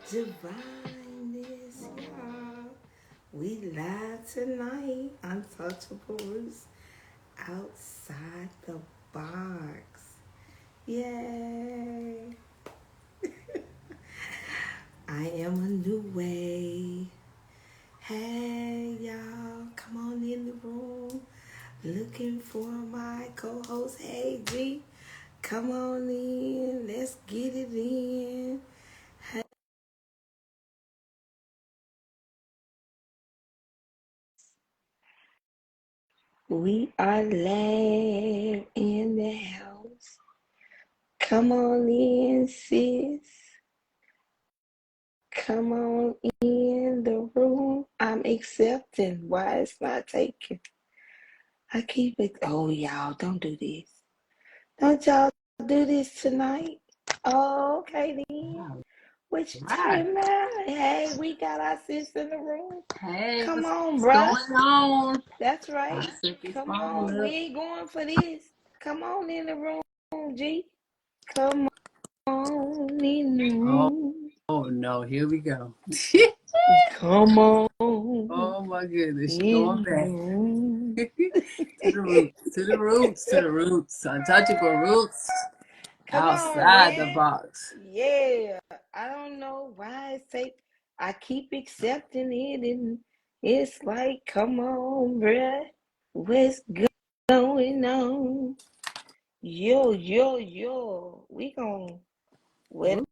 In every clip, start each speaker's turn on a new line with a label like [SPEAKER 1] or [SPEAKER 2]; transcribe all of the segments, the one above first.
[SPEAKER 1] Divineness, y'all. We live tonight. Untouchable Rootz outside the box. Yay. I am Annu Way. Hey, y'all. Come on in the room. Looking for my co-host. Hey, G. Come on in. Let's get it in. We are live in the house. Come on in, sis. Come on in the room. I'm accepting. Why it's not taking? I keep it. Oh, y'all, don't do this. Don't y'all do this tonight? Oh, okay then. What you talking about? Hey, we got our sis in the room.
[SPEAKER 2] Hey,
[SPEAKER 1] Come on,
[SPEAKER 2] what's
[SPEAKER 1] bruh.
[SPEAKER 2] going on?
[SPEAKER 1] That's right. Come on. We ain't going for this. Come on in the room, G. Come on in the room.
[SPEAKER 2] Oh no, here we go.
[SPEAKER 1] Come on.
[SPEAKER 2] Oh my goodness, she's
[SPEAKER 1] In
[SPEAKER 2] going
[SPEAKER 1] the
[SPEAKER 2] back.
[SPEAKER 1] room.
[SPEAKER 2] To the roots, to the roots, to the roots. Untouchable roots.
[SPEAKER 1] Come on,
[SPEAKER 2] Outside the
[SPEAKER 1] man.
[SPEAKER 2] box.
[SPEAKER 1] Yeah. I don't know why it's take. I keep accepting it, and it's like, come on, bruh. What's going on? Yo. We gon' whatever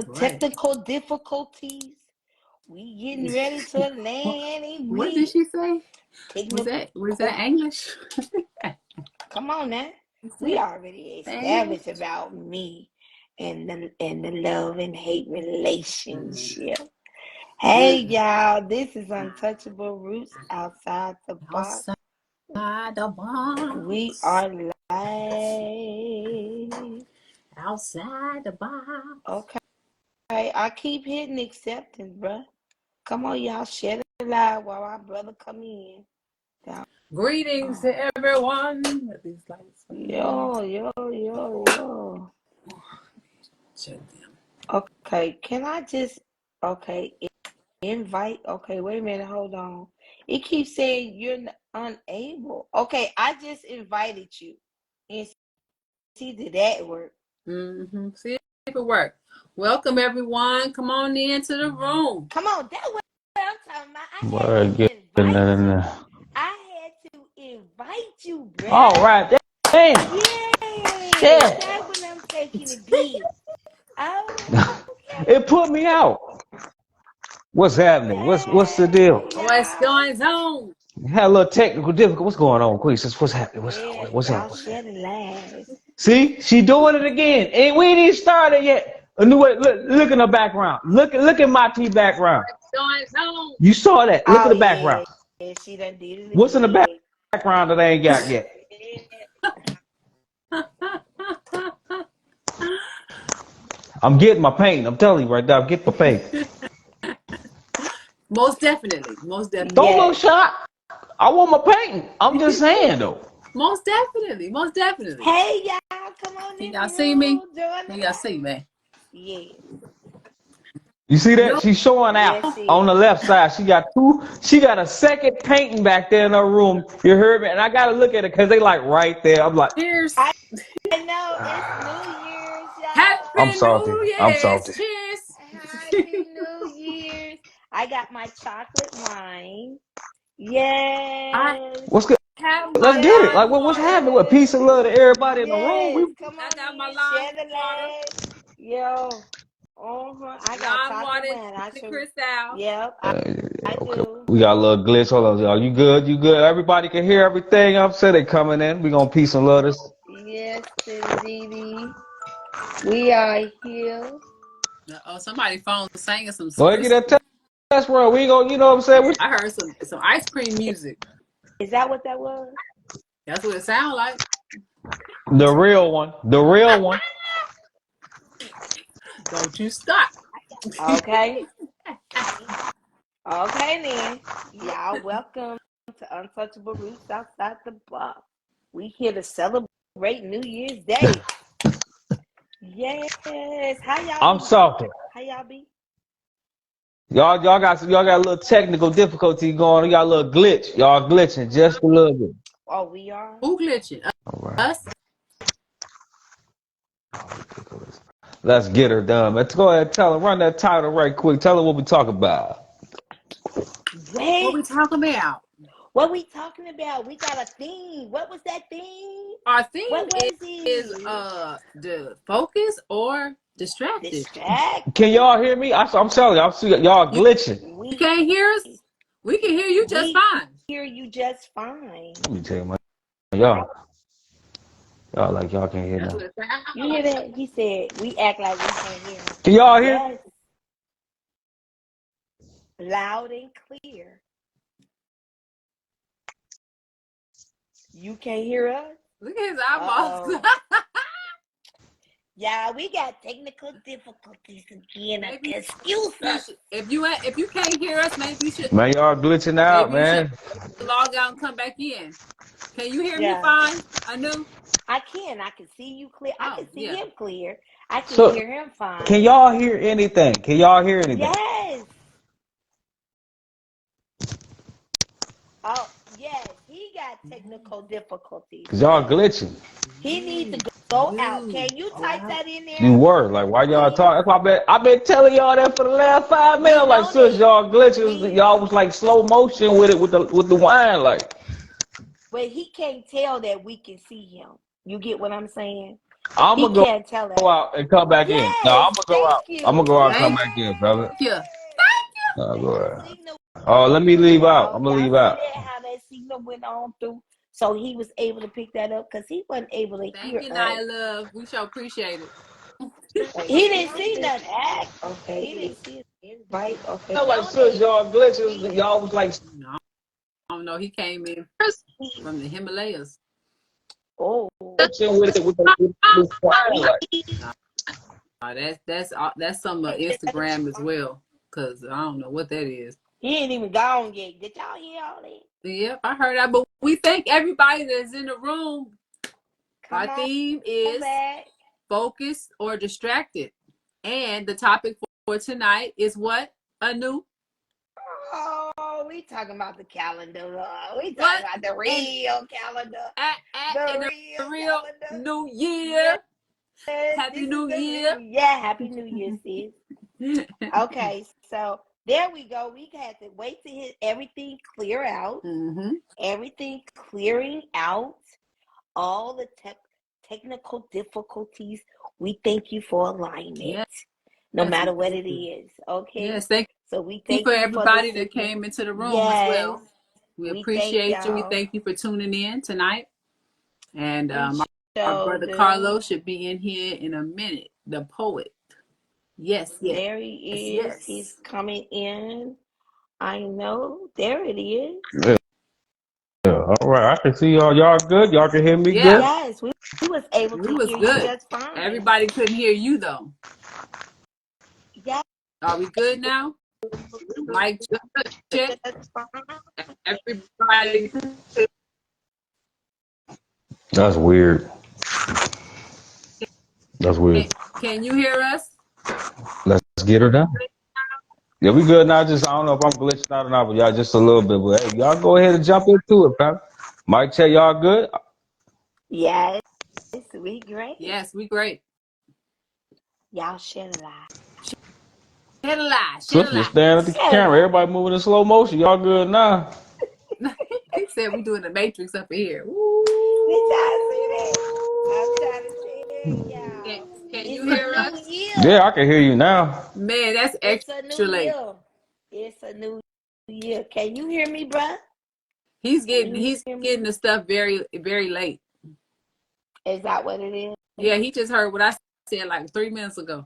[SPEAKER 2] Right.
[SPEAKER 1] technical difficulties. We getting ready to land and
[SPEAKER 2] What did
[SPEAKER 1] we
[SPEAKER 2] she say? Was
[SPEAKER 1] technical.
[SPEAKER 2] that English?
[SPEAKER 1] Come on now. We already
[SPEAKER 2] English?
[SPEAKER 1] established about me and the love and hate relationship. Hey
[SPEAKER 2] Good.
[SPEAKER 1] y'all, this is Untouchable Rootz outside the box.
[SPEAKER 2] Outside the
[SPEAKER 1] We
[SPEAKER 2] box.
[SPEAKER 1] are live.
[SPEAKER 2] Outside the box.
[SPEAKER 1] Okay, I keep hitting acceptance, bruh. Come on, y'all, share the live while our brother come in. Down.
[SPEAKER 2] Greetings to everyone. These lights.
[SPEAKER 1] Yo.
[SPEAKER 2] Check them.
[SPEAKER 1] Okay, can I just, okay, invite, okay, wait a minute, hold on. It keeps saying you're unable. Okay, I just invited you. And see, did that work?
[SPEAKER 2] See if it worked. Welcome everyone. Come on into the room.
[SPEAKER 1] Come on, that's what I'm talking about. I had to invite you, bruh.
[SPEAKER 3] All right, damn.
[SPEAKER 1] Yes,
[SPEAKER 3] Yeah.
[SPEAKER 1] that's what I'm taking it be. Oh, okay.
[SPEAKER 3] It put me out. What's happening? What's the deal?
[SPEAKER 1] Hey,
[SPEAKER 2] What's
[SPEAKER 1] y'all.
[SPEAKER 2] going on?
[SPEAKER 3] Had a little technical difficulty. What's going on, Queen? What's happening?
[SPEAKER 1] Yeah,
[SPEAKER 3] What's up?
[SPEAKER 1] y'all
[SPEAKER 3] What's
[SPEAKER 1] share
[SPEAKER 3] happening?
[SPEAKER 1] the live.
[SPEAKER 3] See, she doing it again, and we ain't even started yet. Annu Way, look in the background. Look at my T background.
[SPEAKER 2] What's going on?
[SPEAKER 3] You saw that? Look at
[SPEAKER 1] Oh,
[SPEAKER 3] the background.
[SPEAKER 1] yeah, she done did it
[SPEAKER 3] What's in the
[SPEAKER 1] again.
[SPEAKER 3] background that I ain't got yet? I'm getting my paint. I'm telling you right now. Get my paint.
[SPEAKER 2] Most definitely. Most definitely.
[SPEAKER 3] Don't look
[SPEAKER 1] Yes.
[SPEAKER 3] shocked. I want my paint. I'm just saying though.
[SPEAKER 2] Most definitely. Most definitely.
[SPEAKER 1] Hey, y'all, come on
[SPEAKER 2] Can
[SPEAKER 1] in the
[SPEAKER 2] y'all see me?
[SPEAKER 1] room. Join the
[SPEAKER 2] Can y'all see
[SPEAKER 1] live.
[SPEAKER 2] me?
[SPEAKER 1] Yes.
[SPEAKER 3] You see that?
[SPEAKER 2] No.
[SPEAKER 3] She's showing out
[SPEAKER 1] Yes,
[SPEAKER 3] on the
[SPEAKER 1] sis.
[SPEAKER 3] left side. She got a second painting back there in her room. You heard me? And I gotta look at it because they like right there. I'm like,
[SPEAKER 2] Cheers.
[SPEAKER 1] I know it's New Year's,
[SPEAKER 3] I'm
[SPEAKER 1] y'all.
[SPEAKER 2] Happy
[SPEAKER 3] salty.
[SPEAKER 2] New
[SPEAKER 3] I'm salty.
[SPEAKER 2] Year's. Cheers.
[SPEAKER 1] Happy New Year's. I got my chocolate wine.
[SPEAKER 2] I
[SPEAKER 1] Yes.
[SPEAKER 3] What's good?
[SPEAKER 2] have
[SPEAKER 3] Let's
[SPEAKER 2] my
[SPEAKER 3] get it. Like
[SPEAKER 2] lime
[SPEAKER 3] what's
[SPEAKER 2] water.
[SPEAKER 3] happening? What peace and love to everybody in the room.
[SPEAKER 1] Yes. Come
[SPEAKER 2] I
[SPEAKER 1] on
[SPEAKER 2] got my
[SPEAKER 1] in.
[SPEAKER 2] lime
[SPEAKER 1] Share the
[SPEAKER 2] water.
[SPEAKER 1] live. Yo. I got
[SPEAKER 2] Lime
[SPEAKER 1] chocolate
[SPEAKER 2] water,
[SPEAKER 1] wine. I
[SPEAKER 2] the
[SPEAKER 1] sure.
[SPEAKER 2] Cristal.
[SPEAKER 1] Yep, I
[SPEAKER 3] Okay.
[SPEAKER 1] do.
[SPEAKER 3] We got a little glitch. Hold on, y'all. You good? You good? Everybody can hear everything I'm saying. They coming in. We gonna peace and love this.
[SPEAKER 1] Yes, indeedy. We are here.
[SPEAKER 2] Oh, somebody phone singing some
[SPEAKER 3] Go ahead,
[SPEAKER 2] this.
[SPEAKER 3] get that test run. We gonna, you know what I'm saying?
[SPEAKER 2] I heard some ice cream music.
[SPEAKER 1] Is that what that was?
[SPEAKER 2] That's what it sounds like.
[SPEAKER 3] The real one. The real one.
[SPEAKER 2] Don't you stop.
[SPEAKER 1] Okay. Okay then. Y'all welcome to Untouchable Roots Outside the Box. We here to celebrate New Year's Day. Yes. How y'all
[SPEAKER 3] I'm
[SPEAKER 1] be though?
[SPEAKER 3] salty.
[SPEAKER 1] How y'all be?
[SPEAKER 3] Y'all got a little technical difficulty going. You got a little glitch. Y'all glitching just a little bit.
[SPEAKER 1] Oh, we are?
[SPEAKER 2] Who glitching?
[SPEAKER 3] All right.
[SPEAKER 2] Us?
[SPEAKER 3] Let's get her done. Let's go ahead and tell her. Run that title right quick. Tell her what we talk about.
[SPEAKER 2] What we
[SPEAKER 1] Wait.
[SPEAKER 2] talking about?
[SPEAKER 1] What we talking about? We got a theme. What was that theme?
[SPEAKER 2] Our theme
[SPEAKER 1] What was
[SPEAKER 2] is
[SPEAKER 1] it?
[SPEAKER 2] the focus or distracted.
[SPEAKER 1] Distract.
[SPEAKER 3] Can y'all hear me? I'm telling you, I'm see y'all glitching.
[SPEAKER 2] You can't hear us? We can hear you just fine.
[SPEAKER 1] Hear you just fine.
[SPEAKER 3] Let me tell you, man. Y'all like y'all can't hear nothing.
[SPEAKER 1] You hear that? He said we act like we can't hear him.
[SPEAKER 3] Can y'all hear?
[SPEAKER 1] Yes. Loud and clear. You can't hear us?
[SPEAKER 2] Look at his eyeballs.
[SPEAKER 1] Yeah, we got technical difficulties again. Excuse us.
[SPEAKER 2] If you can't hear us, maybe you should.
[SPEAKER 3] Man, y'all glitching out, man.
[SPEAKER 2] Log out and come back in. Can you hear me fine? Annu?
[SPEAKER 1] I can see you clear. I can see him clear. I can hear him fine.
[SPEAKER 3] Can y'all hear anything? Can y'all hear anything?
[SPEAKER 1] Yes. Oh, yes. He got technical difficulties.
[SPEAKER 3] Cause y'all glitching.
[SPEAKER 1] He needs to go out. Can you type that in there?
[SPEAKER 3] You were like, why y'all talking? That's why I've been telling y'all that for the last 5 minutes. Like, sis, y'all glitches. Y'all was like slow motion with it with the wine, like.
[SPEAKER 1] But he can't tell that we can see him. You get what I'm saying?
[SPEAKER 3] I'm gonna
[SPEAKER 1] can't tell that.
[SPEAKER 3] go out and come back in. No, I'm gonna go out. I'm gonna go out and come back in, brother.
[SPEAKER 2] Thank you.
[SPEAKER 3] Go ahead. Oh, let me leave out. I'm gonna leave out.
[SPEAKER 1] How that signal went on through, so he was able to pick that up because he wasn't able to hear us.
[SPEAKER 2] Thank you, Nia Love. We shall appreciate it.
[SPEAKER 1] He didn't see nothing. Okay. He didn't see it. Right. Okay.
[SPEAKER 3] Like, sis, y'all glitches. Y'all was like.
[SPEAKER 2] No, I don't know. He came in from the Himalayas.
[SPEAKER 1] Oh.
[SPEAKER 3] With the wine,
[SPEAKER 2] like. That's some Instagram as well, cause I don't know what that is.
[SPEAKER 1] He ain't even gone yet. Did y'all hear all that?
[SPEAKER 2] Yep, I heard that. But we thank everybody that's in the room. Our theme is focused or distracted, and the topic for tonight is what? Annu?
[SPEAKER 1] Oh, we talking about the calendar. We talking about the real calendar.
[SPEAKER 2] The real calendar. New Year. Happy New Year.
[SPEAKER 1] Yeah, Happy New Year, sis. Okay, so there we go. We had to wait to hit everything clear out.
[SPEAKER 2] Mm-hmm.
[SPEAKER 1] Everything clearing out. All the technical difficulties. We thank you for alignment. Yes. No matter what it is. Okay.
[SPEAKER 2] Yes, thank
[SPEAKER 1] so we thank
[SPEAKER 2] you for everybody that came into the room as well. We appreciate you. We thank you for tuning in tonight. And our brother Carlos should be in here in a minute. The poet. Yes.
[SPEAKER 1] There he is. Yes. He's coming in. I know. There it is.
[SPEAKER 3] Yeah. All right. I can see y'all. Y'all good? Y'all can hear me good?
[SPEAKER 1] Yes. We was able to hear you just fine.
[SPEAKER 2] Everybody couldn't hear you though.
[SPEAKER 1] Yeah.
[SPEAKER 2] Are we good now? Mic check. Everybody.
[SPEAKER 3] That's weird. That's weird.
[SPEAKER 2] Can you hear us?
[SPEAKER 3] Let's get her done. Yeah, we good now. I don't know if I'm glitching out or not, but y'all just a little bit. But hey, y'all go ahead and jump into it, fam. Mic check, y'all good?
[SPEAKER 1] Yes, we great.
[SPEAKER 2] Yes, we great.
[SPEAKER 1] Y'all shed a lie.
[SPEAKER 2] Shed a lie.
[SPEAKER 3] Just staring at the camera. Everybody moving in slow motion. Y'all good now?
[SPEAKER 2] He said we doing the Matrix up here.
[SPEAKER 1] Did y'all see that? I'm trying to tell y'all.
[SPEAKER 2] Can you hear us?
[SPEAKER 3] Yeah, I can hear you now.
[SPEAKER 2] Man, that's extra late.
[SPEAKER 1] It's a new year. Can you hear me, bruh?
[SPEAKER 2] He's getting the stuff very, very late.
[SPEAKER 1] Is that what it is?
[SPEAKER 2] Yeah, he just heard what I said like 3 minutes ago.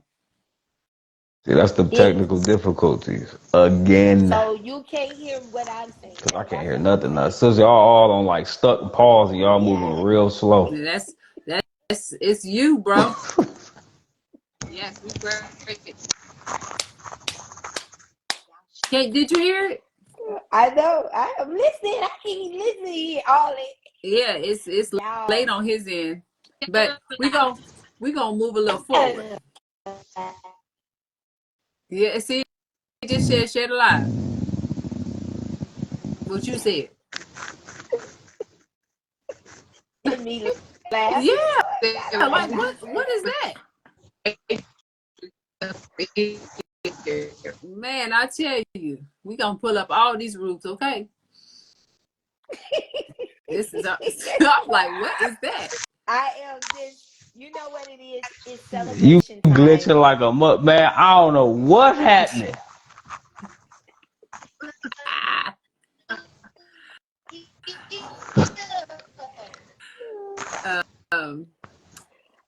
[SPEAKER 3] See, that's the technical difficulties again.
[SPEAKER 1] So you can't hear what I'm saying.
[SPEAKER 3] Cause I can't hear nothing now. Since y'all all on like stuck and pause and y'all moving real slow.
[SPEAKER 2] That's it's you, bro. Yes, we great. Did you hear it?
[SPEAKER 1] I know. I'm listening. I keep listening all it.
[SPEAKER 2] Yeah, it's late on his end, but we gonna move a little forward. Yeah, see, just said share the live. What you said.
[SPEAKER 1] And me laughing.
[SPEAKER 2] Yeah. Like what is that? Man, I tell you, we gonna pull up all these roots, okay? This is I'm like, what is that?
[SPEAKER 1] I am just, you know what it is? It's
[SPEAKER 3] You
[SPEAKER 1] celebration time.
[SPEAKER 3] glitching like a man. I don't know what's happening.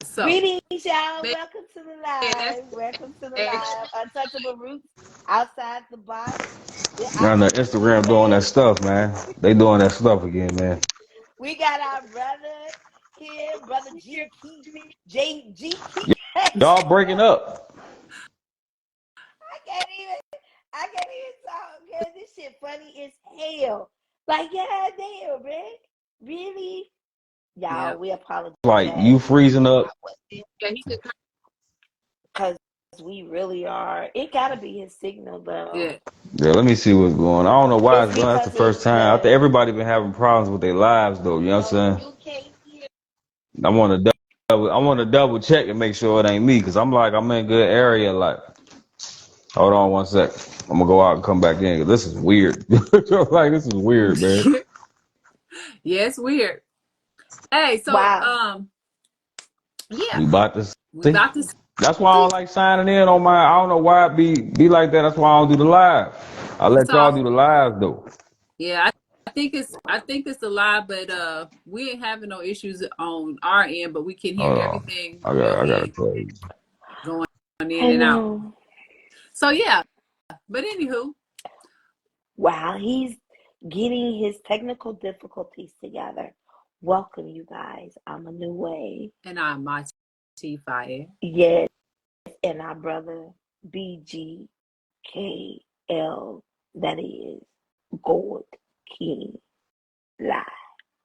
[SPEAKER 2] So
[SPEAKER 1] Greetings, y'all. Welcome to the live. Welcome to the live. Untouchable Rootz, outside the box.
[SPEAKER 3] On the Instagram doing that stuff, man. They doing that stuff again, man.
[SPEAKER 1] We got our brother here, brother JGK.
[SPEAKER 3] Y'all breaking up.
[SPEAKER 1] I can't even talk, man. This shit funny as hell. Like, yeah, damn, man. Really? Y'all, we apologize.
[SPEAKER 3] Like, you freezing up.
[SPEAKER 1] Because we really are. It gotta be his signal, though.
[SPEAKER 2] yeah,
[SPEAKER 3] let me see what's going on. I don't know why it's going. That's the first time. I think everybody been having problems with their lives, though. You know what I'm saying? I want to double check and make sure it ain't me, because I'm like, I'm in a good area. Like, hold on 1 sec. I'm gonna go out and come back in, because this is weird. Like, this is weird, man.
[SPEAKER 2] Yeah, it's weird. Hey, so yeah,
[SPEAKER 3] We about to see. That's why I
[SPEAKER 2] see.
[SPEAKER 3] don't like signing in on my. I don't know why it be like that. That's why I don't do the live. I let y'all do the live though.
[SPEAKER 2] Yeah, I think it's a lie, but we ain't having no issues on our end, but we can hear everything on your end going in and out. So yeah, but anywho,
[SPEAKER 1] while he's getting his technical difficulties together, welcome you guys. I'm Annu Way,
[SPEAKER 2] and I'm Maá T Phi Eir.
[SPEAKER 1] Yes, and our brother B.GKL, that is Gold King Live.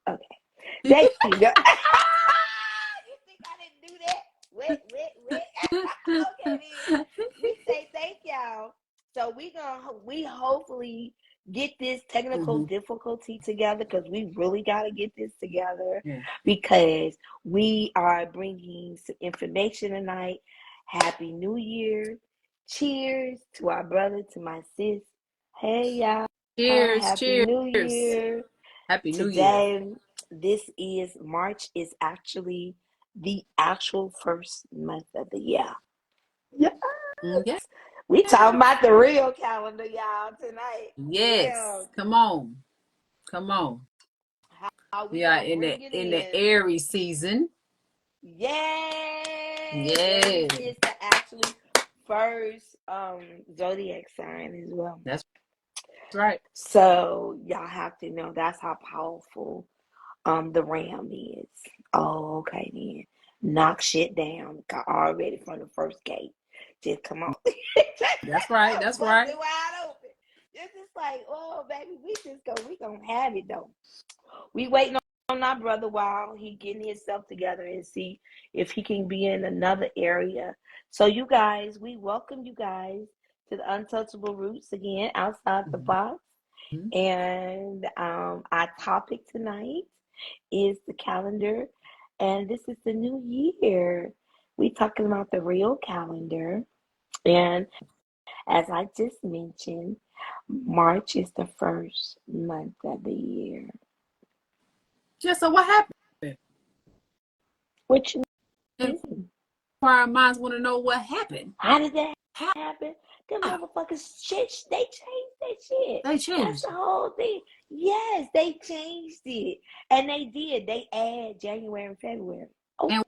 [SPEAKER 1] Okay, there you go. You think I didn't do that? Wait. Okay, then. We say thank y'all. So we hopefully get this technical difficulty together, because we really got to get this together, because we are bringing some information tonight. Happy New Year. Cheers to our brother, to my sis. Hey, y'all. Happy New Year.
[SPEAKER 2] Happy New Year.
[SPEAKER 1] Today, this is March, is actually the actual first month of the year. Yes. We talking about the real calendar, y'all, tonight.
[SPEAKER 2] Yes. Yeah. Come on. We are in the Aries season.
[SPEAKER 1] Yes. It's the actually first zodiac sign as well.
[SPEAKER 2] That's right.
[SPEAKER 1] So y'all have to know that's how powerful the ram is. Oh, okay then. Knock shit down already from the first gate. Just come on.
[SPEAKER 2] That's right.
[SPEAKER 1] Bust it wide open. It's just like, oh baby, we gonna have it though. We waiting on our brother while he getting himself together and see if he can be in another area. So you guys, we welcome you guys to the Untouchable Rootz again, outside the box. And our topic tonight is the calendar, and this is the new year. We talking about the real calendar, and as I just mentioned, March is the first month of the year.
[SPEAKER 2] Yeah, so what happened?
[SPEAKER 1] What you mean?
[SPEAKER 2] Our minds want to know what happened.
[SPEAKER 1] How did that happen? Them motherfuckers they changed that shit.
[SPEAKER 2] They changed.
[SPEAKER 1] That's the whole thing. Yes, they changed it. And they did. They add January and February.
[SPEAKER 2] And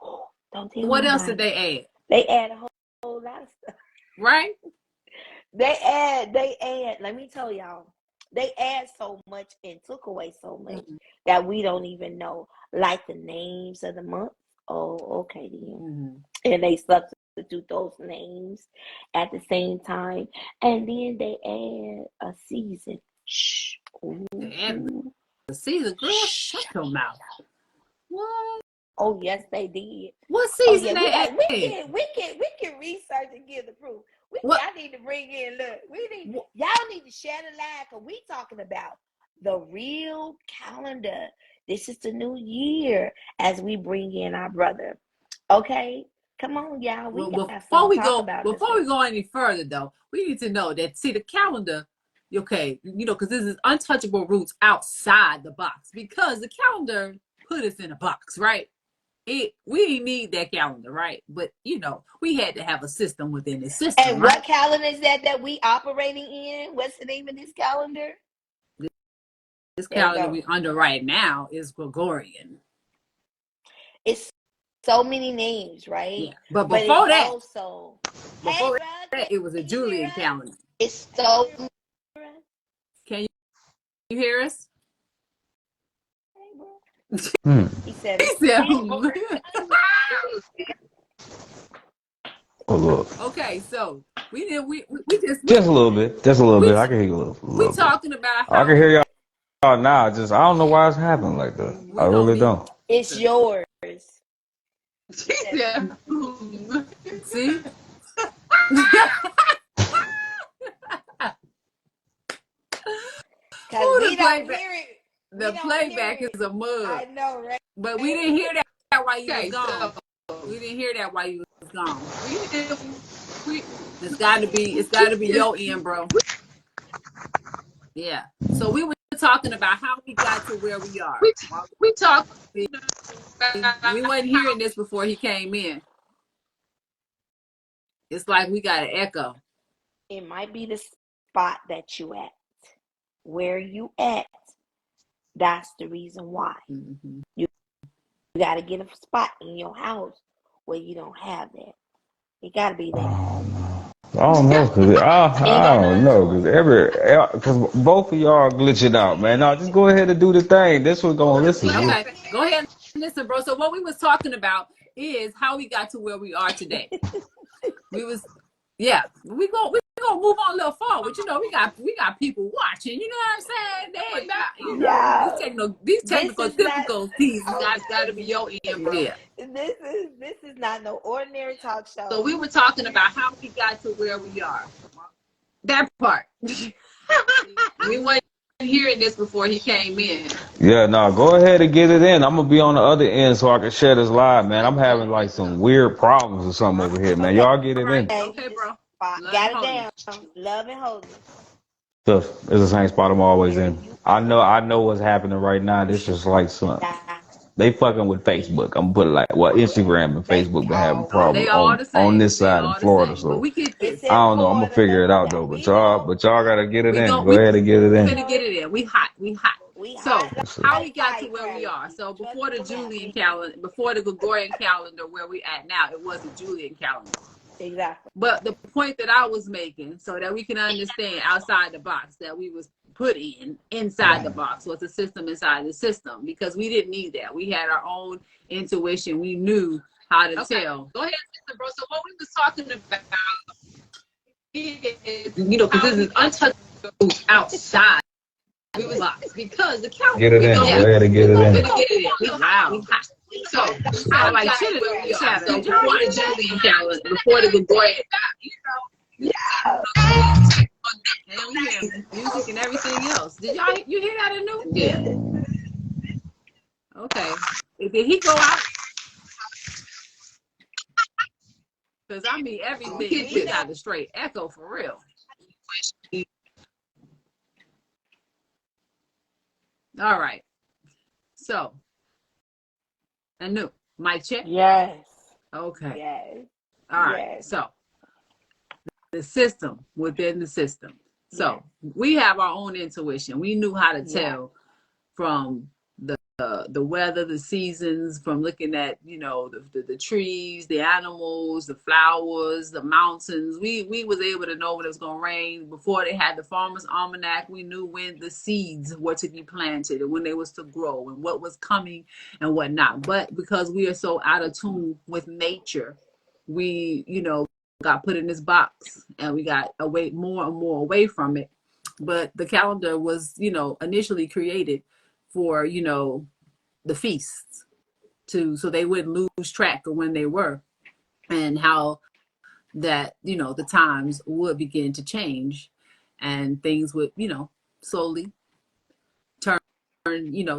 [SPEAKER 1] don't tell me.
[SPEAKER 2] What else did they add?
[SPEAKER 1] They add a whole lot of stuff.
[SPEAKER 2] Right?
[SPEAKER 1] They add, let me tell y'all, they add so much and took away so much that we don't even know. Like the names of the months. Oh, okay then. And they substitute those names at the same time. And then they add a season. Shh.
[SPEAKER 2] They add the season. Girl, shut your mouth. What?
[SPEAKER 1] Oh yes, they did.
[SPEAKER 2] What season they add?
[SPEAKER 1] We can research and give the proof. We y'all need to bring in. Look, y'all need to share the live because we talking about the real calendar. This is the new year as we bring in our brother. Okay, come on, y'all.
[SPEAKER 2] Before we go any further, though, we need to know that the calendar. Okay, because this is Untouchable Rootz outside the box because the calendar put us in a box, right? We didn't need that calendar, right? But we had to have a system within the system.
[SPEAKER 1] And what calendar is that we operating in? What's the name of this calendar?
[SPEAKER 2] This calendar we under right now is Gregorian.
[SPEAKER 1] It's so many names, right?
[SPEAKER 2] Yeah. But before that, it was a Julian calendar.
[SPEAKER 1] It's so.
[SPEAKER 2] Can you hear us?
[SPEAKER 1] He said.
[SPEAKER 3] Oh, look.
[SPEAKER 2] Okay, so we
[SPEAKER 3] just a little bit. Just a little bit. I can hear you a little
[SPEAKER 2] we
[SPEAKER 3] bit.
[SPEAKER 2] Talking about
[SPEAKER 3] how I can hear y'all now. Just I don't know why it's happening like that. I really don't.
[SPEAKER 1] It's yours.
[SPEAKER 2] See?
[SPEAKER 1] Because we don't hear it.
[SPEAKER 2] The playback is a mug.
[SPEAKER 1] I know, right?
[SPEAKER 2] But we didn't hear that while you was gone. We didn't hear that while you was gone. It's got to be your end, bro. Yeah. So we were talking about how we got to where we are. We talked. We wasn't hearing this before he came in. It's like we got an echo.
[SPEAKER 1] It might be the spot that you at. Where you at, that's the reason why. Mm-hmm. You got to get a spot in your house where you don't have that. It got to be there.
[SPEAKER 3] I don't know, cause I don't know, cause both of y'all glitching out, man. No, just go ahead and do the thing. This one's gonna listen.
[SPEAKER 2] Okay, go ahead and listen, bro. So what we was talking about is how we got to where we are today. we gonna move on a little forward. We got people watching. You know what I'm saying? They ain't not, these technical difficulties got to be your end, bro. Yeah.
[SPEAKER 1] This is not no ordinary talk show.
[SPEAKER 2] So we were talking about how we got to where we are. That part. We weren't hearing this before he came in.
[SPEAKER 3] Yeah, no, go ahead and get it in. I'm gonna be on the other end so I can share this live, man. I'm having like some weird problems or something over here, man. Y'all get it in.
[SPEAKER 2] Okay, bro.
[SPEAKER 1] Got it down. Love and holding.
[SPEAKER 3] It's the same spot I'm always in. I know what's happening right now. This is like something. They fucking with Facebook. I'm gonna put it like, Instagram and Facebook been having problems on this side in Florida. So
[SPEAKER 2] we get this.
[SPEAKER 3] I don't know. I'm gonna figure it out though. But y'all gotta get it in. Go ahead and get it in.
[SPEAKER 2] We're gonna get it in. We hot. So how we got to where we are? So before the Julian calendar, before the Gregorian calendar, where we at now, it was a Julian calendar.
[SPEAKER 1] Exactly.
[SPEAKER 2] But the point that I was making, so that we can understand outside the box that we was put inside the box, was a system inside the system, because we didn't need that. We had our own intuition. We knew how to tell. Go ahead, bro. So what we was talking about is, because this is Untouchable outside the box, because the calendar.
[SPEAKER 3] Get it in. Go ahead and get it in.
[SPEAKER 2] We hot. So I like shit. So before the Julian calendar, before the Gregorian, and we hear music and everything else. Did you hear that, Annu? Yeah. Okay. Did he go out? Because I mean everything is got a straight echo for real. All right. So, Annu, mic check?
[SPEAKER 1] Yes.
[SPEAKER 2] Okay.
[SPEAKER 1] Yes.
[SPEAKER 2] All right. Yes. So, the system within the system. So, we have our own intuition. We knew how to tell from the weather, the seasons, from looking at, the trees, the animals, the flowers, the mountains. We was able to know when it was going to rain. Before they had the Farmer's Almanac, we knew when the seeds were to be planted and when they was to grow and what was coming and whatnot. But because we are so out of tune with nature, we, got put in this box and we got more and more away from it. But the calendar was, initially created for, the feasts so they wouldn't lose track of when they were and how that, the times would begin to change and things would, slowly turn,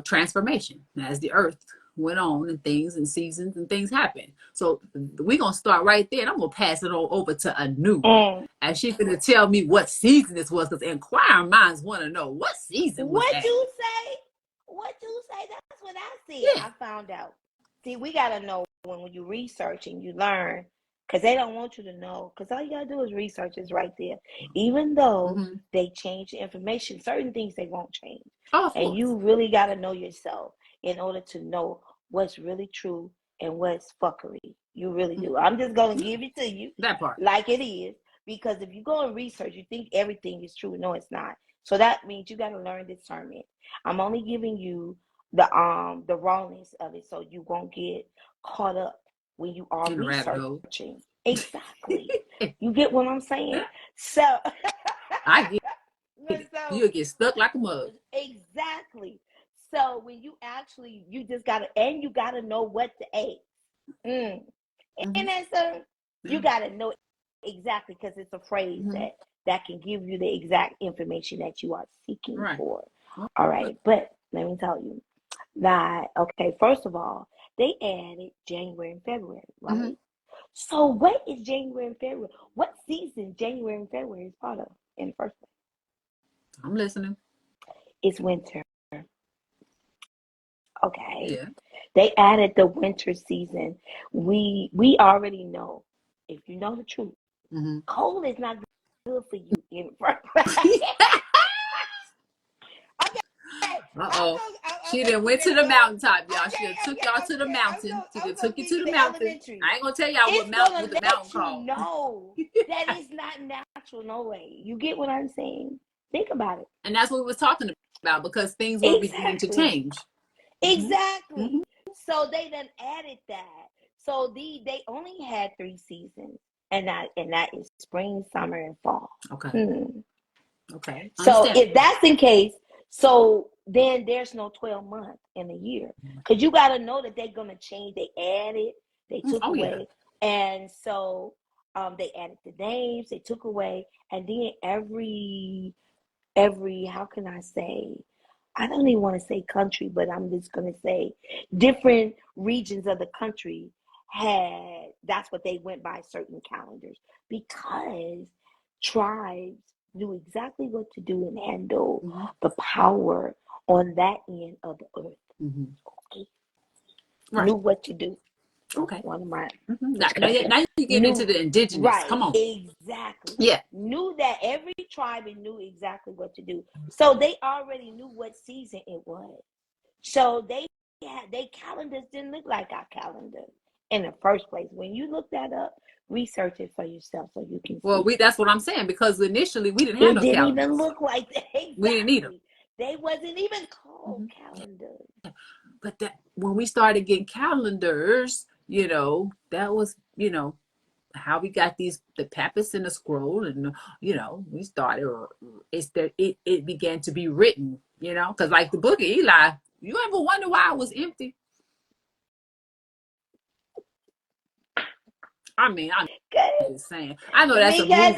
[SPEAKER 2] transformation as the earth went on and things and seasons and things happen. So we're going to start right there and I'm going to pass it over to Annu. And she's going to tell me what season this was because inquiring minds want to know what season was that.
[SPEAKER 1] What you say? That's what I see. Yeah. I found out. See, we got to know when you research and you learn because they don't want you to know because all you got to do is research is right there. Even though they change the information, certain things they won't change. Oh, and you really got to know yourself in order to know what's really true and what's fuckery. You really do. I'm just going to give it to you.
[SPEAKER 2] That part.
[SPEAKER 1] Like it is. Because if you go and research, you think everything is true. No, it's not. So that means you got to learn discernment. I'm only giving you the rawness of it so you won't get caught up when you are researching. Exactly. You get what I'm saying? So
[SPEAKER 2] I get it. So, you'll get stuck like a mug.
[SPEAKER 1] Exactly. So when you just gotta, and you gotta know what to ask. And that's you gotta know exactly because it's a phrase that can give you the exact information that you are seeking for. All right, but let me tell you that, okay, first of all, they added January and February, right? So what is January and February? What season January and February is part of in the first place?
[SPEAKER 2] I'm listening.
[SPEAKER 1] It's winter. Okay.
[SPEAKER 2] Yeah.
[SPEAKER 1] They added the winter season. We already know, if you know the truth, cold is not good for you in the first place.
[SPEAKER 2] Uh-oh. She done went to the mountaintop, y'all. She done took y'all to the mountain. She done took you to the mountain. I ain't gonna tell y'all what the mountain called.
[SPEAKER 1] No, that is not natural. No way. You get what I'm saying? Think about it.
[SPEAKER 2] And that's what we was talking about because things were beginning to change.
[SPEAKER 1] Exactly. So they done added that. So they only had 3 seasons, and that is spring, summer, and fall.
[SPEAKER 2] Okay. Okay.
[SPEAKER 1] So if that's the case, so then there's no 12 months in a year because you got to know that they're gonna change. They added, they took away, and so they added the names, they took away, and then every how can I say? I don't even want to say country, but I'm just gonna say different regions of the country that's what they went by, certain calendars, because tribes knew exactly what to do and handle the power on that end of the earth. Okay. Knew what to do.
[SPEAKER 2] Okay.
[SPEAKER 1] One of my
[SPEAKER 2] now you get into the indigenous.
[SPEAKER 1] Right.
[SPEAKER 2] Come on.
[SPEAKER 1] Exactly.
[SPEAKER 2] Yeah.
[SPEAKER 1] Knew that every tribe knew exactly what to do. So they already knew what season it was. So they calendars didn't look like our calendar in the first place. When you look that up, research it for yourself so you can see.
[SPEAKER 2] That's what I'm saying, because initially we didn't have no calendars.
[SPEAKER 1] It didn't even look like that. Exactly.
[SPEAKER 2] We didn't need them.
[SPEAKER 1] They wasn't even called calendars.
[SPEAKER 2] But that when we started getting calendars, that was, how we got the papyrus and the scroll, and we started. It began to be written, because like the book of Eli, you ever wonder why it was empty? I mean, I'm just saying. I know that's
[SPEAKER 1] because
[SPEAKER 2] a movie.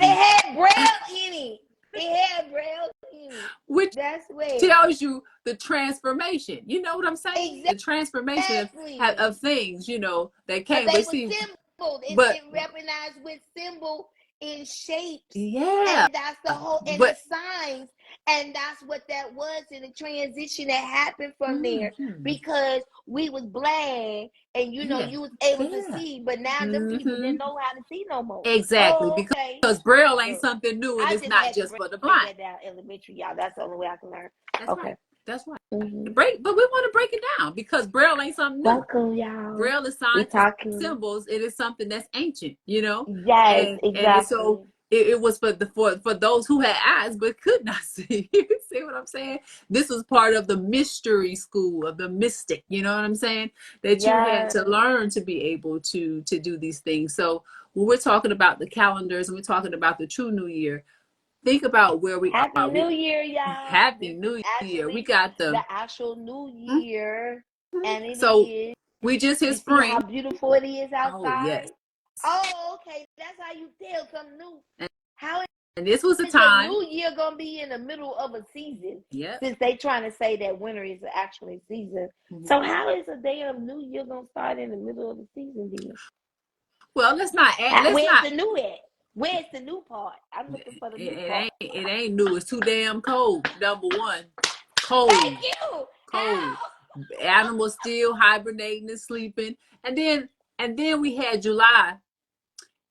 [SPEAKER 1] They had braille in it.
[SPEAKER 2] Which
[SPEAKER 1] that's way
[SPEAKER 2] tells you the transformation. You know what I'm saying?
[SPEAKER 1] Exactly.
[SPEAKER 2] The transformation of things, that came.
[SPEAKER 1] But they were symbols. It recognized with symbol in shapes.
[SPEAKER 2] Yeah.
[SPEAKER 1] And that's the whole, and the signs. And that's what that was in the transition that happened from there, because we was blind and you was able to see, but now the people didn't know how to see no more.
[SPEAKER 2] Exactly. Because braille ain't something new, and it's not just for the blind.
[SPEAKER 1] That down elementary, y'all. That's the only way I can learn.
[SPEAKER 2] That's right. That's right. But we want to break it down because braille ain't something new.
[SPEAKER 1] Welcome, y'all.
[SPEAKER 2] Braille is signs and symbols. It is something that's ancient,
[SPEAKER 1] Yes, exactly.
[SPEAKER 2] And so it was for those who had eyes but could not see. You see what I'm saying? This was part of the mystery school of the mystic. You know what I'm saying? That you had to learn to be able to do these things. So when we're talking about the calendars and we're talking about the true New Year, think about where we
[SPEAKER 1] are. Happy New Year, y'all.
[SPEAKER 2] Happy New Year. We got the
[SPEAKER 1] actual New Year, and it
[SPEAKER 2] so
[SPEAKER 1] is.
[SPEAKER 2] We just hit
[SPEAKER 1] you
[SPEAKER 2] spring.
[SPEAKER 1] See how beautiful it is outside.
[SPEAKER 2] Oh yes.
[SPEAKER 1] Oh, okay. That's how you tell something new.
[SPEAKER 2] And this was a
[SPEAKER 1] is
[SPEAKER 2] time.
[SPEAKER 1] A new year gonna be in the middle of a season?
[SPEAKER 2] Yeah.
[SPEAKER 1] Since they trying to say that winter is actually season. So how is a day of New Year gonna start in the middle of the season then?
[SPEAKER 2] Well, let's not.
[SPEAKER 1] Where's the new at? Where's the new part? I'm looking for the new part.
[SPEAKER 2] It ain't new. It's too damn cold. Number one, cold.
[SPEAKER 1] Thank you.
[SPEAKER 2] Cold. How? Animals still hibernating and sleeping, and then we had July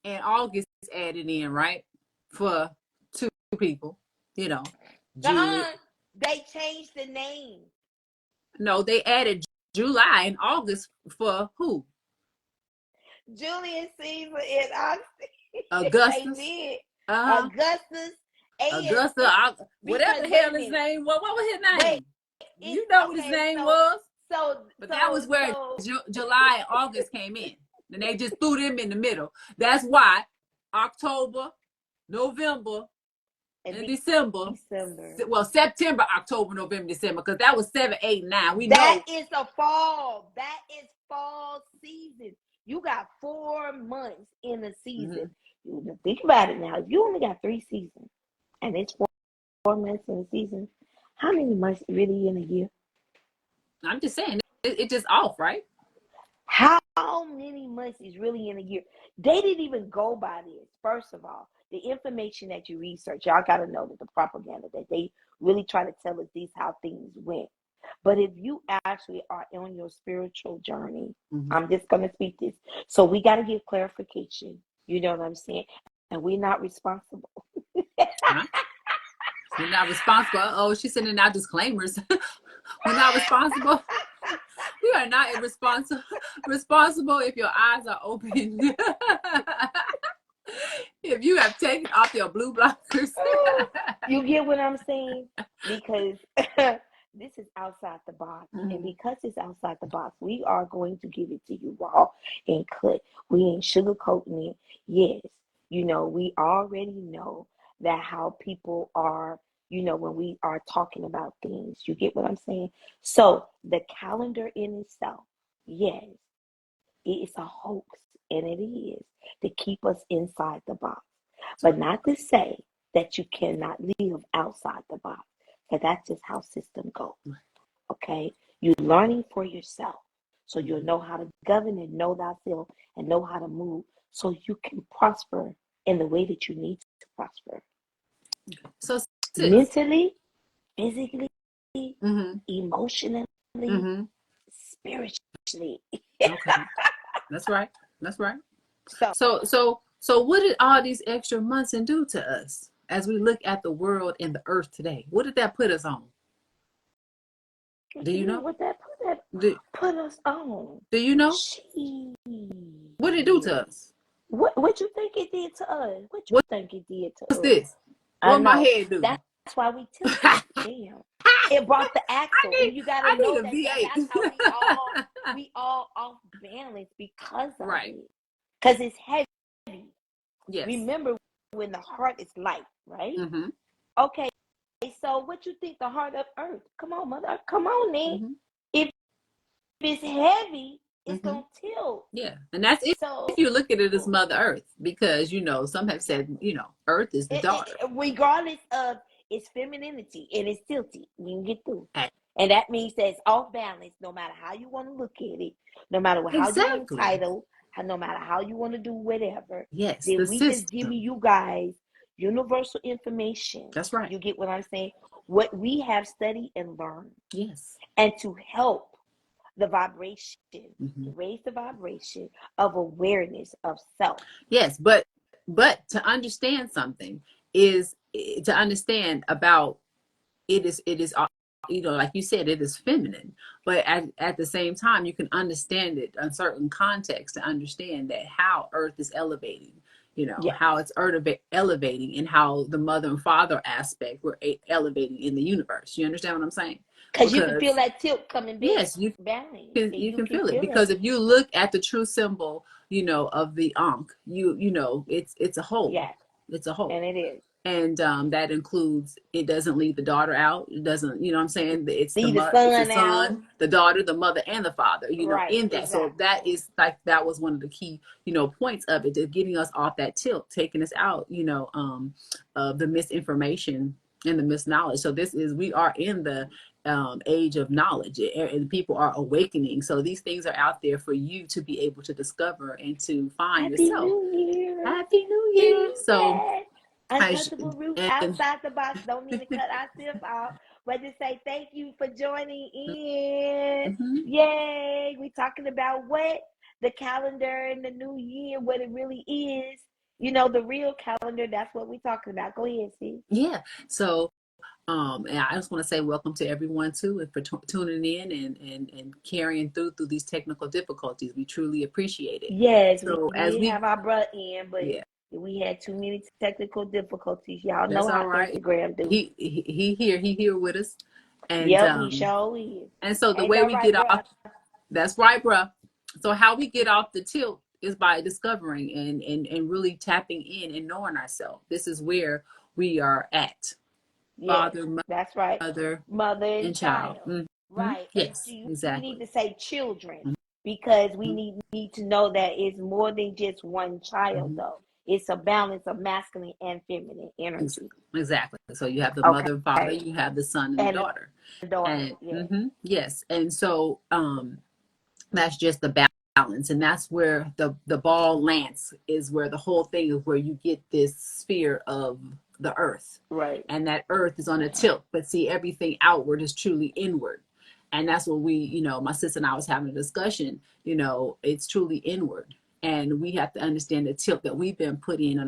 [SPEAKER 2] and August added in, right? For two people, you know.
[SPEAKER 1] They changed the name.
[SPEAKER 2] No, they added July and August for who?
[SPEAKER 1] Julius Caesar and
[SPEAKER 2] Augustus.
[SPEAKER 1] They did. Augustus.
[SPEAKER 2] Whatever the hell his name was. What was his name? You know what his name was. But that was where July and August came in. And they just threw them in the middle. That's why October, November, and December. Well, September, October, November, December, because that was 7, 8, 9. We know
[SPEAKER 1] that is a fall. That is fall season. You got 4 months in a season. Mm-hmm. Think about it now. If you only got 3 seasons, and it's 4 months in a season, how many months really in a year?
[SPEAKER 2] I'm just saying, it's just off, right?
[SPEAKER 1] How many months is really in a year? They didn't even go by this. First of all, the information that you research, y'all got to know that the propaganda that they really try to tell us these how things went. But if you actually are on your spiritual journey, I'm just going to speak this. So we got to give clarification. You know what I'm saying? And we're not responsible.
[SPEAKER 2] We're not responsible. Oh, she's sending out disclaimers. We're not responsible. We are not responsible if your eyes are open. If you have taken off your blue blockers.
[SPEAKER 1] You get what I'm saying? Because this is outside the box. And because it's outside the box, we are going to give it to you raw and cut. We ain't sugarcoating it. Yes, we already know that how people are, when we are talking about things. You get what I'm saying? So the calendar in itself, yes, it is a hoax. And it is to keep us inside the box. But not to say that you cannot live outside the box. Because that's just how system goes. Okay? You're learning for yourself. So you'll know how to govern and know thyself and know how to move so you can prosper in the way that you need to prosper.
[SPEAKER 2] So
[SPEAKER 1] mentally, physically, emotionally, spiritually.
[SPEAKER 2] Okay. That's right. So what did all these extra months do to us as we look at the world and the earth today? What did that put us on? Do you know
[SPEAKER 1] what that put us on?
[SPEAKER 2] Do you know? What did it do to us?
[SPEAKER 1] What you think it did to us? What you think it did to us?
[SPEAKER 2] What's this? What my head do?
[SPEAKER 1] That's why we took it. Damn. It brought the axle. And you gotta know that that's how we all off balance because of it. Because it's heavy.
[SPEAKER 2] Yes.
[SPEAKER 1] Remember when the heart is light, right? Okay. So what you think the heart of earth? Come on, mother. Come on, then. If it's heavy, it's gonna tilt.
[SPEAKER 2] Yeah, and that's if you look at it as Mother Earth, because some have said Earth is the daughter.
[SPEAKER 1] Regardless of its femininity and it's tilted, we can get through. And that means that it's off balance, no matter how you want to look at it, no matter how you want to title, no matter how you want to do whatever.
[SPEAKER 2] Yes,
[SPEAKER 1] then we just giving you guys universal information.
[SPEAKER 2] That's right.
[SPEAKER 1] You get what I'm saying? What we have studied and learned.
[SPEAKER 2] Yes.
[SPEAKER 1] And to help the vibration, to raise the vibration of awareness of self.
[SPEAKER 2] Yes, but to understand something is to understand about it is like you said, it is feminine, but at the same time you can understand it in certain context to understand that how Earth is elevating, how it's elevating and how the mother and father aspect were elevating in the universe. You understand what I'm saying?
[SPEAKER 1] Because you can feel that tilt coming back.
[SPEAKER 2] Yes, you can feel it because if you look at the true symbol, of the Ankh, it's a hole.
[SPEAKER 1] Yeah.
[SPEAKER 2] It's a whole.
[SPEAKER 1] And it is.
[SPEAKER 2] And that includes, it doesn't leave the daughter out. It doesn't, you know what I'm saying? It's
[SPEAKER 1] leave
[SPEAKER 2] the
[SPEAKER 1] son
[SPEAKER 2] it's the son,
[SPEAKER 1] out.
[SPEAKER 2] the daughter, the mother, and the father, you know,
[SPEAKER 1] Right,
[SPEAKER 2] in that.
[SPEAKER 1] exactly.
[SPEAKER 2] So that is like, that was one of the key, you know, points of it, to getting us off that tilt, taking us out, you know, of the misinformation and the misknowledge. So we are in the age of knowledge, and people are awakening. So these things are out there for you to be able to discover and to find
[SPEAKER 1] Happy
[SPEAKER 2] yourself.
[SPEAKER 1] New Year.
[SPEAKER 2] Happy New Year. So
[SPEAKER 1] Untouchable Rootz, outside the box. Don't mean to cut ourselves out, but to say thank you for joining in. Yay! We're talking about what? The calendar and the new year, what it really is. You know, the real calendar, that's what we're talking about. Go ahead, sis.
[SPEAKER 2] Yeah. So and I just want to say welcome to everyone too, and for tuning in and carrying through these technical difficulties. We truly appreciate it.
[SPEAKER 1] Yes,
[SPEAKER 2] so
[SPEAKER 1] we did have our brother in, but
[SPEAKER 2] yeah,
[SPEAKER 1] we had too many technical difficulties. Y'all
[SPEAKER 2] that's
[SPEAKER 1] know how
[SPEAKER 2] all right.
[SPEAKER 1] Instagram do.
[SPEAKER 2] He here with us, and
[SPEAKER 1] he sure is.
[SPEAKER 2] And so the
[SPEAKER 1] Ain't
[SPEAKER 2] way
[SPEAKER 1] that
[SPEAKER 2] we
[SPEAKER 1] right,
[SPEAKER 2] get off, that's right, bruh. So how we get off the tilt is by discovering and really tapping in and knowing ourselves. This is where we are at.
[SPEAKER 1] Yes,
[SPEAKER 2] Father,
[SPEAKER 1] that's right. Mother and child. Right.
[SPEAKER 2] Yes,
[SPEAKER 1] And
[SPEAKER 2] exactly.
[SPEAKER 1] we need to say children, because we need to know that it's more than just one child, though. It's a balance of masculine and feminine energy.
[SPEAKER 2] Exactly. So you have the mother and father, you have the son and the daughter. Yes. And so that's just the balance, and that's where the ball lands, is where the whole thing is, where you get this sphere of the earth,
[SPEAKER 1] right?
[SPEAKER 2] And that earth is on a tilt, but see, everything outward is truly inward. And that's what we, you know, my sister and I was having a discussion, you know, it's truly inward, and we have to understand the tilt that we've been put in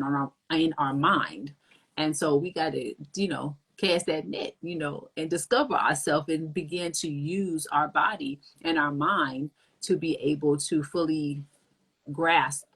[SPEAKER 2] our mind. And so we got to, you know, cast that net, you know, and discover ourselves and begin to use our body and our mind to be able to fully grasp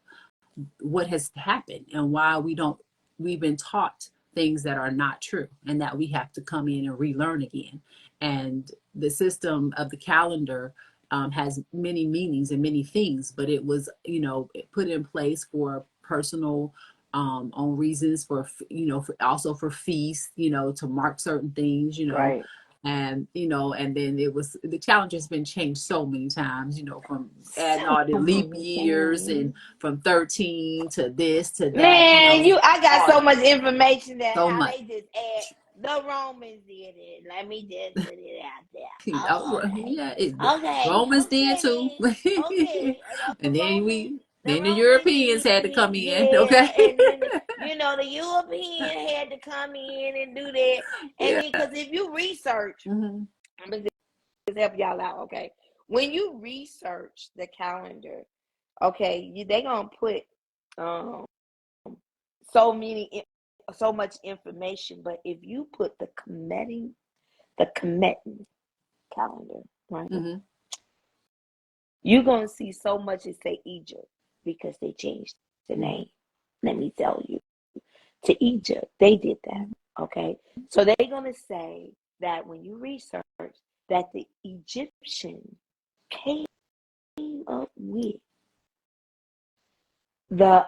[SPEAKER 2] what has happened and why we've been taught things that are not true, and that we have to come in and relearn again. And the system of the calendar has many meanings and many things, but it was, you know, put in place for personal on reasons, for, you know, also for feasts, you know, to mark certain things, you know.
[SPEAKER 1] Right.
[SPEAKER 2] And, you know, and then the challenge has been changed so many times, you know, from adding all the leap years and from 13 to this to that.
[SPEAKER 1] Man, I got so much information that how they just add. The Romans did it. Let me just put it out there.
[SPEAKER 2] Oh, okay. Yeah,
[SPEAKER 1] okay.
[SPEAKER 2] Romans did too.
[SPEAKER 1] Okay.
[SPEAKER 2] And then the Europeans had to come in.
[SPEAKER 1] Yeah,
[SPEAKER 2] okay.
[SPEAKER 1] And then the European had to come in and do that. And then, because if you research, I'm gonna just help y'all out. Okay, when you research the calendar, okay, they gonna put so much information, but if you put the Kemetic calendar, right, you're gonna see so much as say Egypt, because they changed the name. Let me tell you, to Egypt, they did that. Okay, so they're gonna say that when you research that the Egyptians came up with the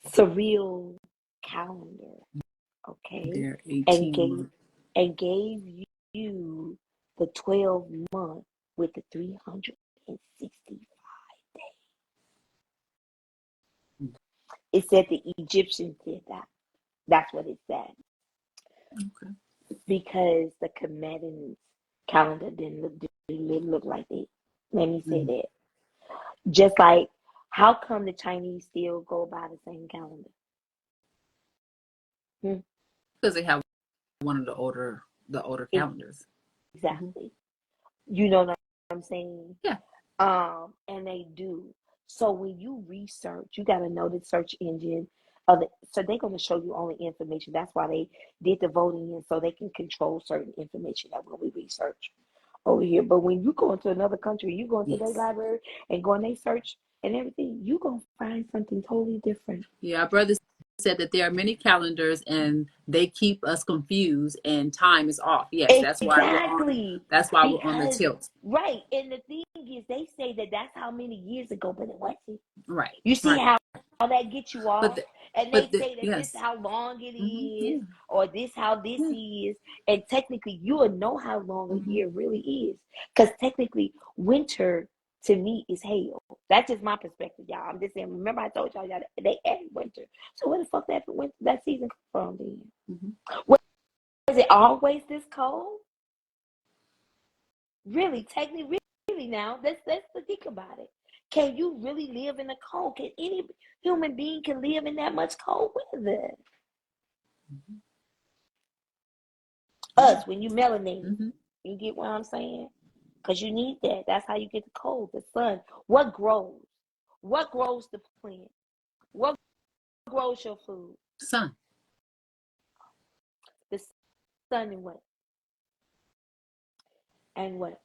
[SPEAKER 1] surreal calendar, okay, and gave you the 12 month with the 365 days. It said the Egyptians did that. That's what it said.
[SPEAKER 2] Okay.
[SPEAKER 1] Because the Kemetic calendar didn't look like it. Let me say that. Just like, how come the Chinese still go by the same calendar?
[SPEAKER 2] Because they have one of the older calendars.
[SPEAKER 1] Exactly. You know what I'm saying?
[SPEAKER 2] Yeah.
[SPEAKER 1] And they do. So when you research, you got to know the search engine. So they're going to show you only information. That's why they did the voting in, so they can control certain information that when we research over here. But when you go into another country, you go into their library and go in their search and everything, you're going to find something totally different.
[SPEAKER 2] Yeah, our brother said that there are many calendars and they keep us confused and time is off. Yes, that's why we're on the tilt.
[SPEAKER 1] Right. And the thing
[SPEAKER 4] is, they say that that's how many years ago, but it wasn't.
[SPEAKER 2] Right.
[SPEAKER 4] You see how that gets you off? And they say that this how long it is, or this how this is. And technically, you will know how long a year really is. Because technically, winter to me is hell. That's just my perspective, y'all. I'm just saying, remember I told y'all they added winter. So where the fuck that season come from then? Was it always this cold? Really, technically, really now, let's think about it. Can you really live in the cold? Can any human being can live in that much cold weather? Us, when you melanated, you get what I'm saying? Because you need that. That's how you get the cold, the sun. What grows? What grows the plant? What grows your food?
[SPEAKER 2] Sun.
[SPEAKER 4] The sun and what? And what?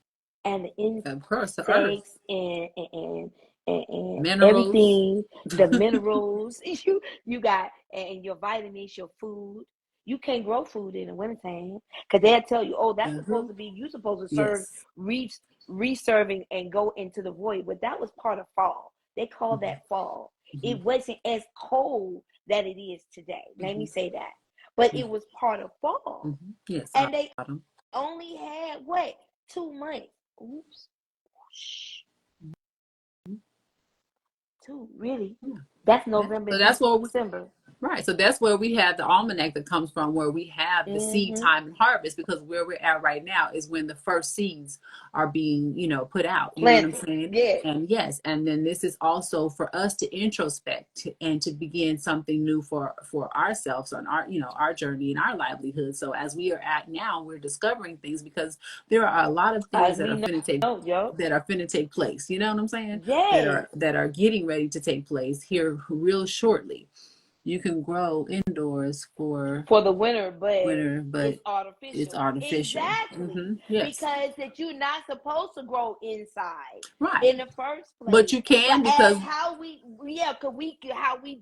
[SPEAKER 4] And the insects,
[SPEAKER 2] of course, the earth.
[SPEAKER 4] and
[SPEAKER 2] minerals.
[SPEAKER 4] Everything, the minerals you got, and your vitamins, your food. You can't grow food in the wintertime because they'll tell you, oh, that's supposed to be, you supposed to serve, reserving and go into the void. But that was part of fall. They call that fall. It wasn't as cold that it is today. Let me say that. But it was part of fall.
[SPEAKER 2] Yes.
[SPEAKER 4] And they only had what? 2 months. Oops. Two, really? Yeah. That's November. So that's what December.
[SPEAKER 2] Right. So that's where we have the almanac that comes from, where we have the seed time and harvest, because where we're at right now is when the first seeds are being, put out. You know what I'm saying?
[SPEAKER 4] Yeah.
[SPEAKER 2] And yes, and then this is also for us to introspect and to begin something new for ourselves on our, our journey and our livelihood. So as we are at now, we're discovering things because there are a lot of things that are finna take place. You know what I'm saying?
[SPEAKER 4] Yes.
[SPEAKER 2] That are getting ready to take place here real shortly. You can grow indoors for
[SPEAKER 4] the winter, but it's
[SPEAKER 2] artificial.
[SPEAKER 4] Exactly.
[SPEAKER 2] Yes.
[SPEAKER 4] Because that you're not supposed to grow inside.
[SPEAKER 2] Right.
[SPEAKER 4] In the first place.
[SPEAKER 2] But you can, because
[SPEAKER 4] how we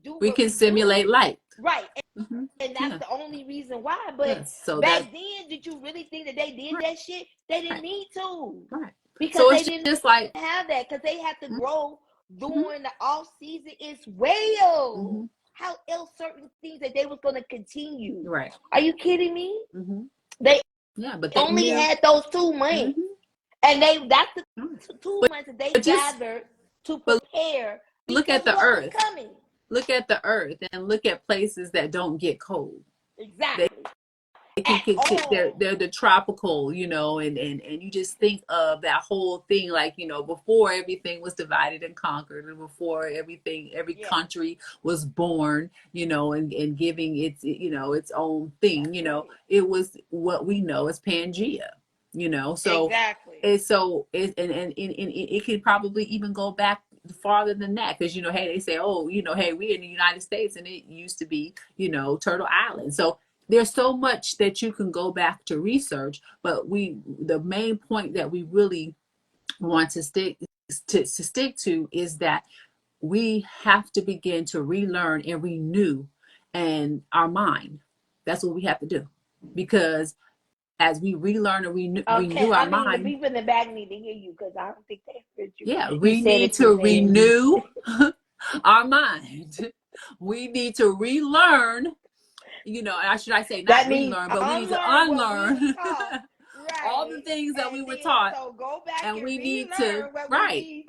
[SPEAKER 4] do.
[SPEAKER 2] We can simulate light.
[SPEAKER 4] Right. And that's the only reason why. But back then, did you really think that they did that shit? They didn't need to.
[SPEAKER 2] Right.
[SPEAKER 4] Because they didn't have that. Because they had to grow during the off season as well. How else certain things that they was going to continue?
[SPEAKER 2] Right.
[SPEAKER 4] Are you kidding me? They only had those 2 months, and that's the 2 months that they gathered to prepare.
[SPEAKER 2] Look at the earth. Look at the earth and look at places that don't get cold.
[SPEAKER 4] Exactly.
[SPEAKER 2] They're the tropical, and you just think of that whole thing, like, before everything was divided and conquered, and before every country was born, and giving its own thing, it was what we know as Pangea, so
[SPEAKER 4] exactly.
[SPEAKER 2] It could probably even go back farther than that, because hey, they say, oh, hey, we're in the United States and it used to be Turtle Island. So there's so much that you can go back to research, but the main point that we really want to stick to is that we have to begin to relearn and renew our mind. That's what we have to do, because as we relearn and renew our mind.
[SPEAKER 4] The people in the back need to hear you, because I don't think they heard you.
[SPEAKER 2] Yeah, we need to renew our mind. We need to relearn. Should I say not relearn, but we need to unlearn all the things that we were taught.
[SPEAKER 4] So go back
[SPEAKER 2] and we need to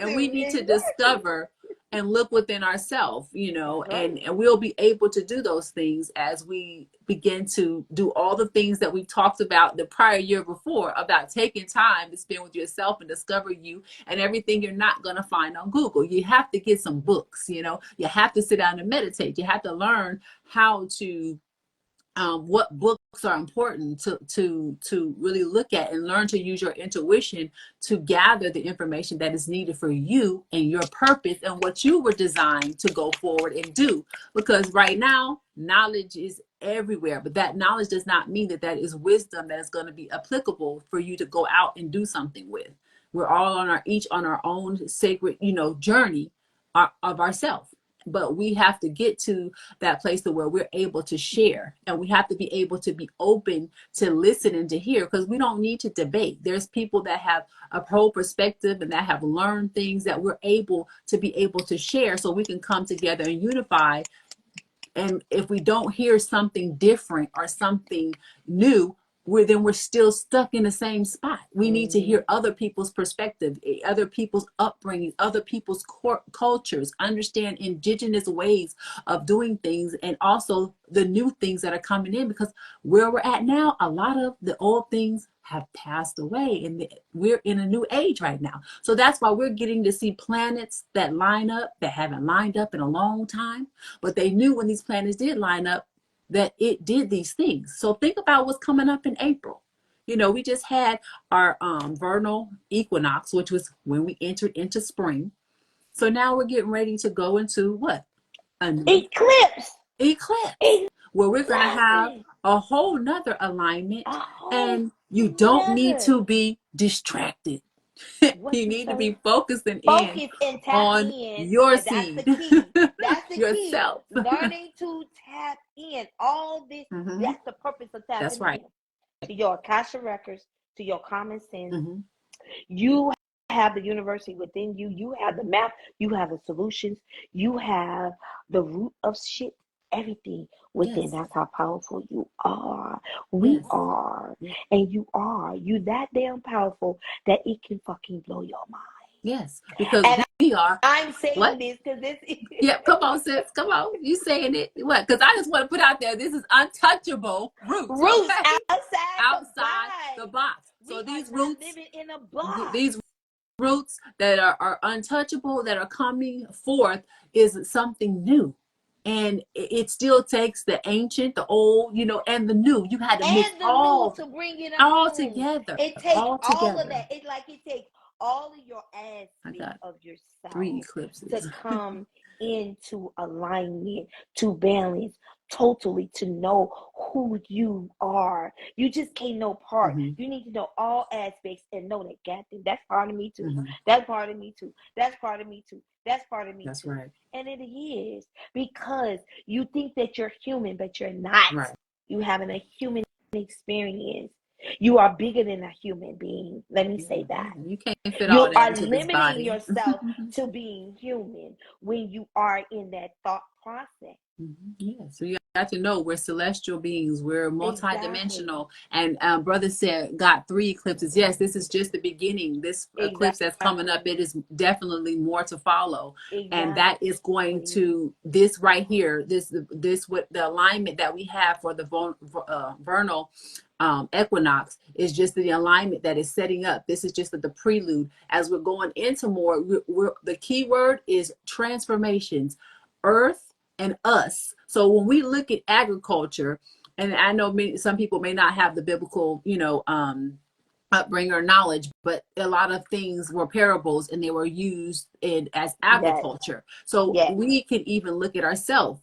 [SPEAKER 2] we need to discover and look within ourselves, and we'll be able to do those things as we begin to do all the things that we talked about the prior year before, about taking time to spend with yourself and discover you and everything you're not going to find on Google. You have to get some books, you have to sit down and meditate. You have to learn how to what books are important to really look at and learn to use your intuition to gather the information that is needed for you and your purpose and what you were designed to go forward and do. Because right now, knowledge is everywhere, but that knowledge does not mean that is wisdom that is going to be applicable for you to go out and do something with. We're all each on our own sacred, journey of ourselves. but we have to get to that place to where we're able to share, and we have to be able to be open to listen and to hear, because we don't need to debate. There's people that have a whole perspective and that have learned things that we're able to share, so we can come together and unify. And if we don't hear something different or something new, we're still stuck in the same spot. We need to hear other people's perspective, other people's upbringing, other people's cultures, understand indigenous ways of doing things, and also the new things that are coming in, because where we're at now, a lot of the old things have passed away, and we're in a new age right now. So that's why we're getting to see planets that line up that haven't lined up in a long time, but they knew when these planets did line up that it did these things. So think about what's coming up in April. You know, we just had our vernal equinox, which was when we entered into spring. So now we're getting ready to go into what?
[SPEAKER 4] An eclipse.
[SPEAKER 2] Where we're going to have a whole nother alignment, and you don't need to be distracted. You need to be focusing in on your seed.
[SPEAKER 4] That's the key. That's the
[SPEAKER 2] yourself.
[SPEAKER 4] Key. Learning to tap in. All this, that's the purpose of tapping
[SPEAKER 2] that's right.
[SPEAKER 4] in. To your Akasha records, to your common sense. You have the university within you. You have the map. You have the solutions. You have the root of shit. Everything within. That's how powerful you are. We are. And you are. You that damn powerful that it can fucking blow your mind.
[SPEAKER 2] Yes. Because we are.
[SPEAKER 4] I'm saying this because this is.
[SPEAKER 2] Yeah, come on, sis. Come on. You saying it. What? Because I just want to put out there, this is untouchable roots.
[SPEAKER 4] Roots
[SPEAKER 2] okay?
[SPEAKER 4] outside
[SPEAKER 2] the box. So these roots.
[SPEAKER 4] Living in a box.
[SPEAKER 2] These roots that are untouchable, that are coming forth, is something new. And it still takes the ancient, the old, you know, and the new. You had to mix all
[SPEAKER 4] to bring it
[SPEAKER 2] all together.
[SPEAKER 4] It takes all of that. It takes all of your aspects of yourself
[SPEAKER 2] 3 eclipses
[SPEAKER 4] to come into alignment, to balance, totally to know who you are. You just can't know part. You need to know all aspects and know that, Captain, that's part of me too. That's part of me too. That's part of me too. That's part of me
[SPEAKER 2] that's
[SPEAKER 4] too.
[SPEAKER 2] Right.
[SPEAKER 4] And it is, because you think that you're human, but you're not.
[SPEAKER 2] Right.
[SPEAKER 4] You having a human experience. You are bigger than a human being. Let me say that.
[SPEAKER 2] You can't fit all that into this body.
[SPEAKER 4] You are limiting yourself to being human when you are in that thought process.
[SPEAKER 2] Yeah, so you got to know we're celestial beings. We're multidimensional. And brother said, got 3 eclipses. Yes, this is just the beginning. This eclipse that's coming up, it is definitely more to follow. And that is going to, this right here, this what the alignment that we have for the vernal equinox is just the alignment that is setting up. This is just the prelude. As we're going into more, the key word is transformations. Earth and us. So when we look at agriculture, and I know some people may not have the biblical, upbringing or knowledge, but a lot of things were parables and they were used as agriculture. So we can even look at ourselves,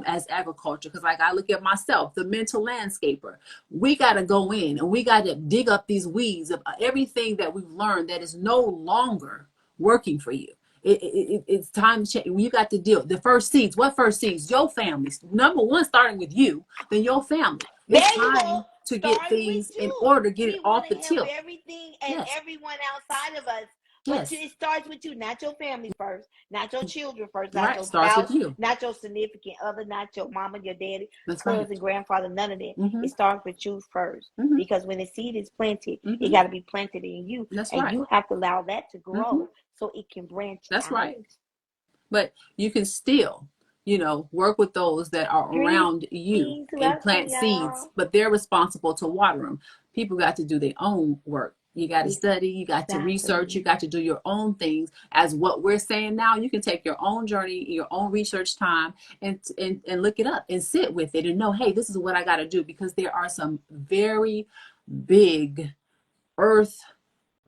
[SPEAKER 2] as agriculture. Because like I look at myself, the mental landscaper, we got to go in and we got to dig up these weeds of everything that we've learned that is no longer working for you. It's time to change. You got to deal. The first seeds. What first seeds? Your family. Number one, starting with you, then your family. It's time to get things in order, get it off the tilt.
[SPEAKER 4] Everything and everyone outside of us. But it starts with you, not your family first, not your children first, not your spouse, not your significant other, not your mama, your daddy, cousin, grandfather, none of that. It starts with you first. Because when the seed is planted, it got to be planted in you. You have to allow that to grow so it can branch out.
[SPEAKER 2] That's right. But you can still, work with those that are around you and plant seeds, but they're responsible to water them. People got to do their own work. You got to study, you got to research, you got to do your own things. As what we're saying now, you can take your own journey, your own research time, and look it up and sit with it and know, hey, this is what I got to do, because there are some very big earth,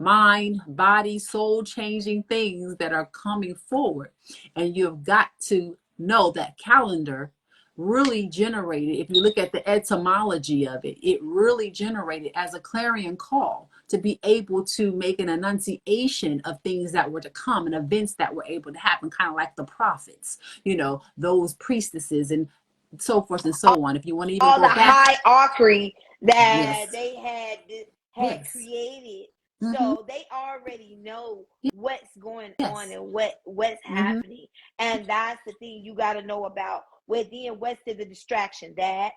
[SPEAKER 2] mind, body, soul changing things that are coming forward. And you've got to know that calendar really generated, if you look at the etymology of it, it really generated as a clarion call to be able to make an enunciation of things that were to come and events that were able to happen, kind of like the prophets, those priestesses and so forth and so on. If you want to even
[SPEAKER 4] all
[SPEAKER 2] go
[SPEAKER 4] the
[SPEAKER 2] back,
[SPEAKER 4] hierarchy that
[SPEAKER 2] yes,
[SPEAKER 4] they had
[SPEAKER 2] yes,
[SPEAKER 4] created,
[SPEAKER 2] mm-hmm,
[SPEAKER 4] so they already know what's going on
[SPEAKER 2] yes,
[SPEAKER 4] and what's
[SPEAKER 2] mm-hmm,
[SPEAKER 4] happening, and that's the thing you got to know about. Where then what's the distraction that?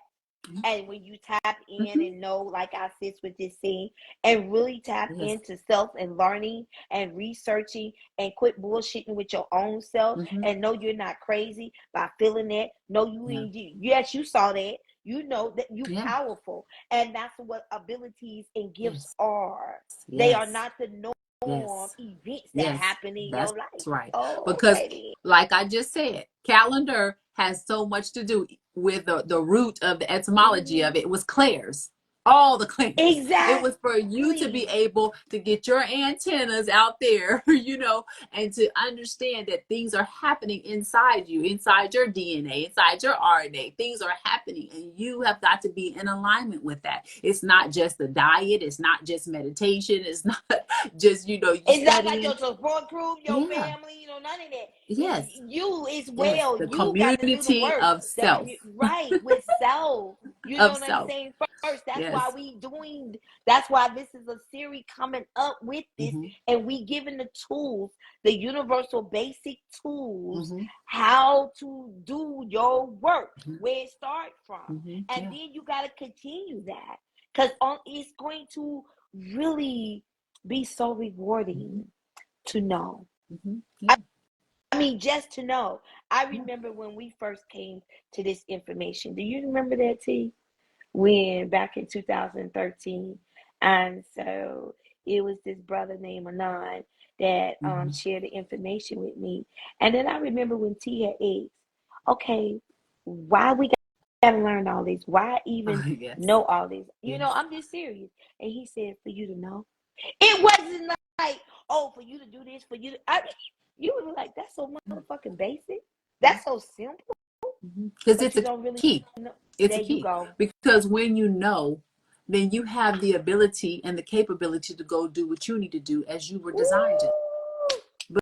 [SPEAKER 4] And when you tap in
[SPEAKER 2] mm-hmm,
[SPEAKER 4] and know, like our sis was just saying, and really tap
[SPEAKER 2] yes,
[SPEAKER 4] into self and learning and researching and quit bullshitting with your own self
[SPEAKER 2] mm-hmm,
[SPEAKER 4] and know you're not crazy by feeling that. No, you ain't. Yes, you saw that. You know that you
[SPEAKER 2] yeah,
[SPEAKER 4] powerful. And that's what abilities and gifts
[SPEAKER 2] yes,
[SPEAKER 4] are. They are
[SPEAKER 2] yes,
[SPEAKER 4] not the norm
[SPEAKER 2] yes,
[SPEAKER 4] events that
[SPEAKER 2] yes,
[SPEAKER 4] happen in
[SPEAKER 2] that's
[SPEAKER 4] your life.
[SPEAKER 2] right.
[SPEAKER 4] Oh,
[SPEAKER 2] Because,
[SPEAKER 4] okay.
[SPEAKER 2] like I just said, calendar has so much to do with the root of the etymology of it. It was clairs, all the clairs. It was for you to be
[SPEAKER 4] Exactly.
[SPEAKER 2] able to get your antennas out there, and to understand that things are happening inside you, inside your DNA, inside your RNA. Things are happening, and you have got to be in alignment with that. It's not just the diet. It's not just meditation. It's not just, you
[SPEAKER 4] It's not like
[SPEAKER 2] studying.
[SPEAKER 4] your support group, your
[SPEAKER 2] Yeah.
[SPEAKER 4] family, none of that. It's
[SPEAKER 2] Yes.
[SPEAKER 4] you as
[SPEAKER 2] Yes.
[SPEAKER 4] well.
[SPEAKER 2] The
[SPEAKER 4] You got to do the
[SPEAKER 2] community
[SPEAKER 4] work.
[SPEAKER 2] of self.
[SPEAKER 4] Right with self. You know
[SPEAKER 2] Of
[SPEAKER 4] what I'm
[SPEAKER 2] self.
[SPEAKER 4] saying? First, that's why
[SPEAKER 2] Yes.
[SPEAKER 4] we doing. That's why this is a series coming up with this,
[SPEAKER 2] Mm-hmm.
[SPEAKER 4] and we giving the tools, the universal basic tools,
[SPEAKER 2] Mm-hmm.
[SPEAKER 4] how to do your work,
[SPEAKER 2] Mm-hmm.
[SPEAKER 4] where it start from,
[SPEAKER 2] Mm-hmm.
[SPEAKER 4] and
[SPEAKER 2] Yeah.
[SPEAKER 4] then you got to continue that because it's going to really be so
[SPEAKER 2] Mm-hmm.
[SPEAKER 4] rewarding to know.
[SPEAKER 2] Mm-hmm. Yeah.
[SPEAKER 4] I mean, just to know. I
[SPEAKER 2] Yeah.
[SPEAKER 4] remember when we first came to this information. Do you remember that, T? When back in 2013, and so it was this brother named Annu that
[SPEAKER 2] Mm-hmm.
[SPEAKER 4] shared the information with me, and then I remember when T had asked, "Okay, why we got to learn all this? Why even
[SPEAKER 2] Yes.
[SPEAKER 4] know all this?
[SPEAKER 2] Yes.
[SPEAKER 4] I'm just serious." And he said, "For you to know." It wasn't like, "Oh, for you to do this, for you to," you would be like, "That's so motherfucking basic. That's so simple."
[SPEAKER 2] Because
[SPEAKER 4] But
[SPEAKER 2] it's
[SPEAKER 4] you
[SPEAKER 2] a
[SPEAKER 4] don't really
[SPEAKER 2] key.
[SPEAKER 4] know.
[SPEAKER 2] It's a
[SPEAKER 4] There you
[SPEAKER 2] key.
[SPEAKER 4] go.
[SPEAKER 2] Because when you know, then you have the ability and the capability to go do what you need to do as you were designed to.
[SPEAKER 4] Ooh.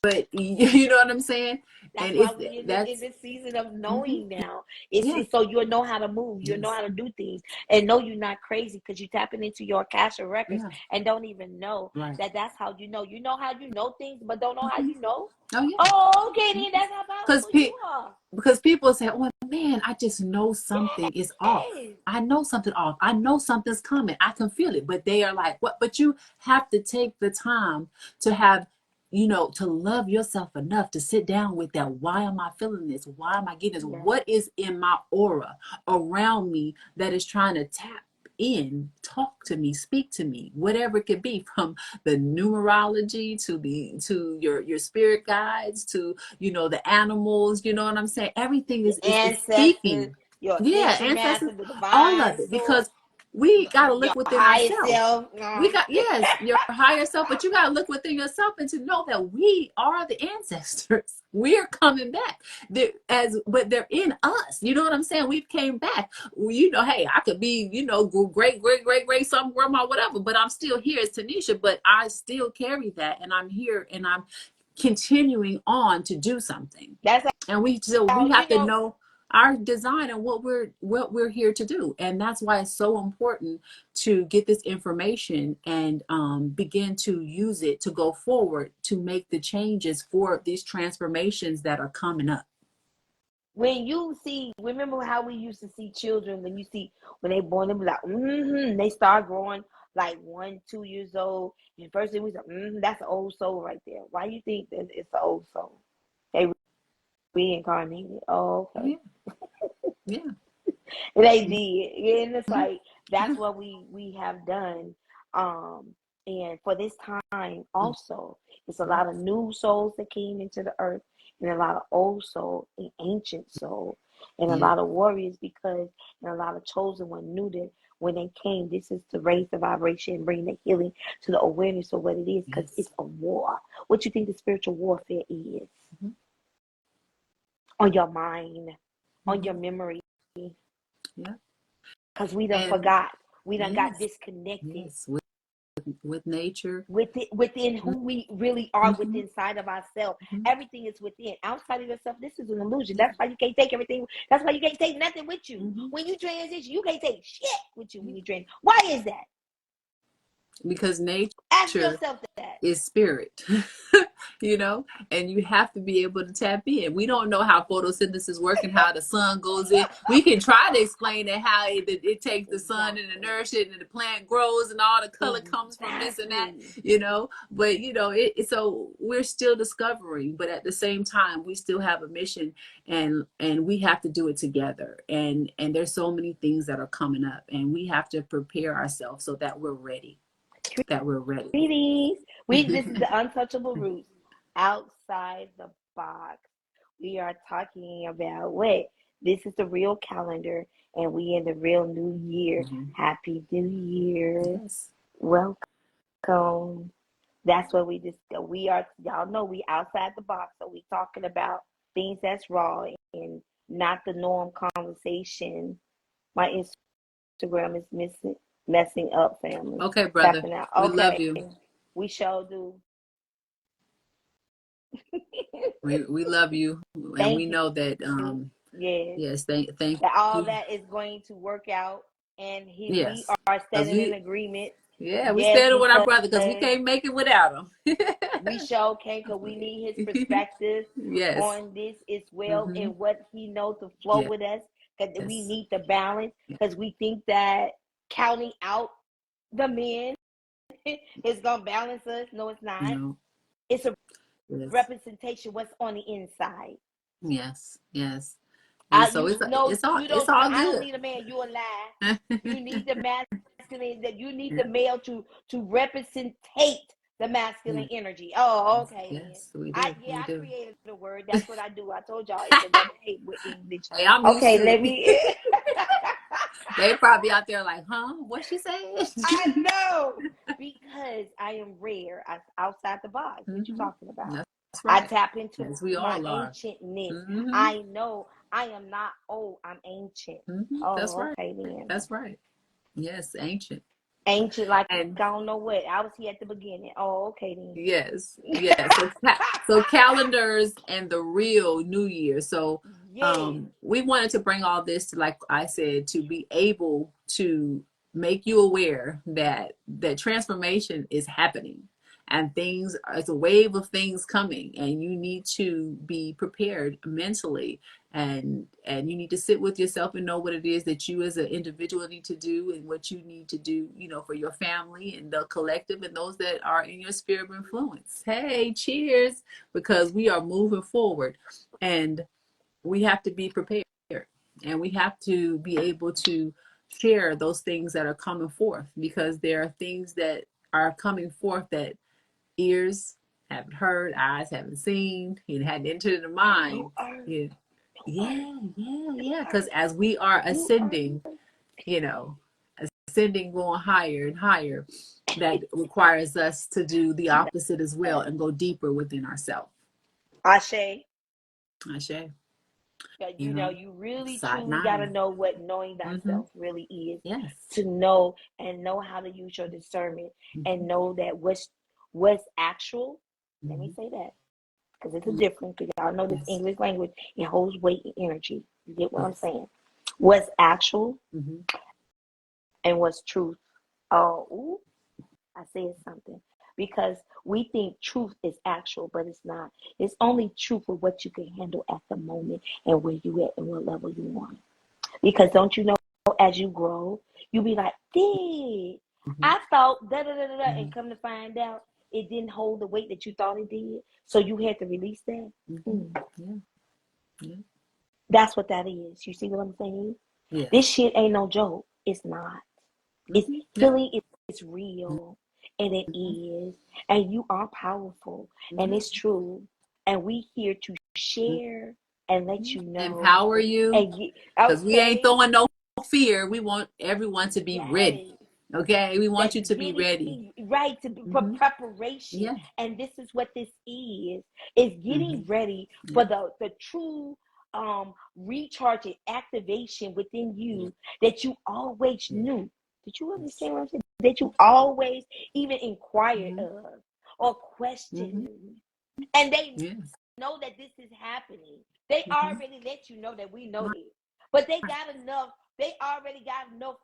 [SPEAKER 2] But you know what I'm saying?
[SPEAKER 4] That's
[SPEAKER 2] And
[SPEAKER 4] why
[SPEAKER 2] it's
[SPEAKER 4] we in
[SPEAKER 2] that's
[SPEAKER 4] this season of
[SPEAKER 2] mm-hmm.
[SPEAKER 4] knowing now.
[SPEAKER 2] Yeah.
[SPEAKER 4] It's so you'll know how to move, you'll know
[SPEAKER 2] Yes.
[SPEAKER 4] how to do things, and know you're not crazy because you're tapping into your Akasha records
[SPEAKER 2] Yeah.
[SPEAKER 4] and don't even know
[SPEAKER 2] Right.
[SPEAKER 4] that that's how you know. You know how you know things, but don't know how
[SPEAKER 2] Mm-hmm.
[SPEAKER 4] you know.
[SPEAKER 2] Oh yeah.
[SPEAKER 4] Oh, okay, then that's how
[SPEAKER 2] Because
[SPEAKER 4] powerful you are.
[SPEAKER 2] people say, "Oh man, I just know something is off.
[SPEAKER 4] Yes.
[SPEAKER 2] I know something off. I know something's coming. I can feel it." But they are like, "What?" But you have to take the time to have, to love yourself enough to sit down with that. Why am I feeling this? Why am I getting this?
[SPEAKER 4] Yeah.
[SPEAKER 2] What is in my aura around me that is trying to tap in, talk to me, speak to me, whatever it could be, from the numerology to your spirit guides to the animals, you know what I'm saying? Everything
[SPEAKER 4] The
[SPEAKER 2] is
[SPEAKER 4] ancestors,
[SPEAKER 2] speaking.
[SPEAKER 4] your
[SPEAKER 2] Yeah,
[SPEAKER 4] ascension
[SPEAKER 2] ancestors,
[SPEAKER 4] master, the
[SPEAKER 2] all
[SPEAKER 4] divine
[SPEAKER 2] of it,
[SPEAKER 4] source,
[SPEAKER 2] because we got to
[SPEAKER 4] your
[SPEAKER 2] look within
[SPEAKER 4] higher
[SPEAKER 2] ourselves.
[SPEAKER 4] self.
[SPEAKER 2] We got, yes, your higher self, but you got to look within yourself and to know that we are the ancestors. We're coming back. But they're in us. You know what I'm saying? We've came back. Hey, I could be, great, great, great, great, some grandma, whatever, but I'm still here as Tanisha, but I still carry that, and I'm here, and I'm continuing on to do something.
[SPEAKER 4] That's
[SPEAKER 2] And we
[SPEAKER 4] how
[SPEAKER 2] have to know our design and what we're here to do. And that's why it's so important to get this information and begin to use it to go forward to make the changes for these transformations that are coming up.
[SPEAKER 4] when you see, remember how we used to see children when they born, they be like, they start growing like 1, 2 years old. And first thing we say, that's an old soul right there. Why you think that it's an old soul? They reincarnated. Oh, okay.
[SPEAKER 2] Yeah.
[SPEAKER 4] They did. And it's like that's what we have done. And for this time also, it's a lot of new souls that came into the earth, and a lot of old soul and ancient soul, and a
[SPEAKER 2] Yeah.
[SPEAKER 4] lot of warriors, because and a lot of chosen one knew that when they came, this is to raise the vibration and bring the healing to the awareness of what it is, because
[SPEAKER 2] Yes.
[SPEAKER 4] it's a war. What you think the spiritual warfare is?
[SPEAKER 2] Mm-hmm.
[SPEAKER 4] On your mind, on your
[SPEAKER 2] Mm-hmm.
[SPEAKER 4] memory.
[SPEAKER 2] Yeah.
[SPEAKER 4] Because we done
[SPEAKER 2] And
[SPEAKER 4] forgot. We done got
[SPEAKER 2] yes,
[SPEAKER 4] disconnected.
[SPEAKER 2] yes, with with nature,
[SPEAKER 4] within who we really are, within inside of ourselves. Everything is within. Outside of yourself, this is an illusion. That's why you can't take everything. That's why you can't take nothing with you. When you transition, you can't take shit with you when you transition. Why is that?
[SPEAKER 2] Because nature,
[SPEAKER 4] ask yourself that,
[SPEAKER 2] is spirit. You know, and you have to be able to tap in. We don't know how photosynthesis works and how the sun goes in. We can try to explain it, how it takes the sun and the nourishment and the plant grows and all the color comes from this and that, you know. But, you know, so we're still discovering, but at the same time, we still have a mission, and we have to do it together. And there's so many things that are coming up, and we have to prepare ourselves so that we're ready.
[SPEAKER 4] This is the Untouchable Rootz, outside the box. We are talking about what? This is the real calendar, and we in the real new year. Happy New Year.
[SPEAKER 2] Yes.
[SPEAKER 4] Welcome. That's what we discuss. We are, y'all know, we outside the box, so we talking about things that's raw and not the norm conversation. My Instagram is messing up, family.
[SPEAKER 2] Okay, brother. We love you.
[SPEAKER 4] We sure do.
[SPEAKER 2] we love you, and we know that yes, thank
[SPEAKER 4] that all that is going to work out, and we are standing in agreement.
[SPEAKER 2] Yeah, we standing with our brother because we can't make it without him.
[SPEAKER 4] We sure can't, because we need his perspective on this as well, and what he knows to flow with us, because we need the balance, because we think that counting out the men is gonna balance us. No, it's not. No. It's a representation what's on the inside.
[SPEAKER 2] Yes.
[SPEAKER 4] So it's all good. I don't need a man. You a lie. You need the masculine. That you need the male to represent the masculine energy. Oh, okay. Yes, we do. I created the word. That's what I do. I told y'all it's another hate with English.
[SPEAKER 2] Hey, I'm okay, let me. They probably out there like, huh? What she saying?
[SPEAKER 4] I know, because I am rare. Outside the box. What you talking about? That's right. I tap into my ancientness. I know I am not old. I'm ancient. Oh, that's right. Okay, then.
[SPEAKER 2] That's right. Yes, ancient.
[SPEAKER 4] Ancient, like, I don't know what. I was here at the beginning. Oh, okay, then.
[SPEAKER 2] Yes. So calendars and the real New Year. So we wanted to bring all this to, like I said, to be able to make you aware that transformation is happening, and it's a wave of things coming, and you need to be prepared mentally, and you need to sit with yourself and know what it is that you as an individual need to do, and what you need to do, you know, for your family and the collective and those that are in your sphere of influence. Hey, cheers, because we are moving forward, and we have to be prepared, and we have to be able to share those things that are coming forth, because there are things that are coming forth that ears haven't heard, eyes haven't seen, it hadn't entered the mind. Because as we are ascending, you know, going higher and higher, that requires us to do the opposite as well and go deeper within ourselves.
[SPEAKER 4] Ashe.
[SPEAKER 2] You know,
[SPEAKER 4] you really truly got to know what knowing thyself really is. Yes. To know how to use your discernment, and know that what's actual. Let me say that, because it's a difference. Because y'all know this English language, it holds weight and energy. You get what I'm saying? What's actual and what's truth. Oh, I said something. Because we think truth is actual, but it's not. It's only truth for what you can handle at the moment, and where you at and what level you want. Because don't you know, as you grow, you be like, I thought da-da-da-da-da, and come to find out it didn't hold the weight that you thought it did. So you had to release that. That's what that is. You see what I'm saying? Yeah. This shit ain't no joke. It's not. It's healing. It's real. And it is, and you are powerful, and it's true, and we here to share and let you know,
[SPEAKER 2] empower you, because we ain't throwing no fear. We want everyone to be ready. Okay, we want you to be ready,
[SPEAKER 4] right? For preparation, and this is what this is getting ready for the true recharge and activation within you that you always knew. Did you understand what I'm saying? That you always even inquire of or question. And they know that this is happening. They already let you know that we know this. But they already got enough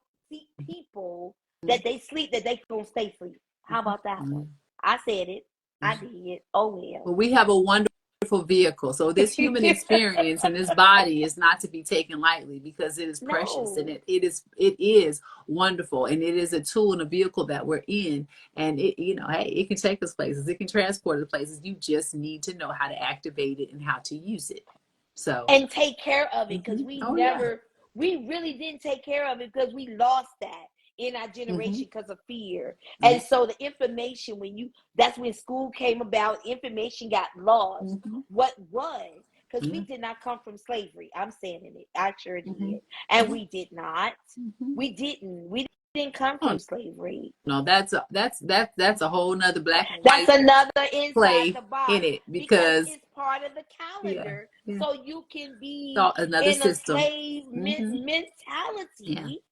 [SPEAKER 4] people that they sleep, that they gonna stay sleep. How about that one? I said it. I did. Oh well.
[SPEAKER 2] Well, we have a wonderful vehicle. So this human experience and this body is not to be taken lightly, because it is precious and it is wonderful, and it is a tool and a vehicle that we're in, and it, you know, hey, it can take us places, it can transport us places. You just need to know how to activate it and how to use it. So
[SPEAKER 4] and take care of it, because we really didn't take care of it, because we lost that in our generation because of fear. And so the information, that's when school came about, information got lost. What was, because we did not come from slavery. I'm saying it. I sure did. And we did not. We didn't come from slavery.
[SPEAKER 2] No, that's a whole nother black and
[SPEAKER 4] white. That's another
[SPEAKER 2] play
[SPEAKER 4] inside the box
[SPEAKER 2] in it, because
[SPEAKER 4] it's part of the calendar. So you can be
[SPEAKER 2] another
[SPEAKER 4] in
[SPEAKER 2] system.
[SPEAKER 4] A slave mentality.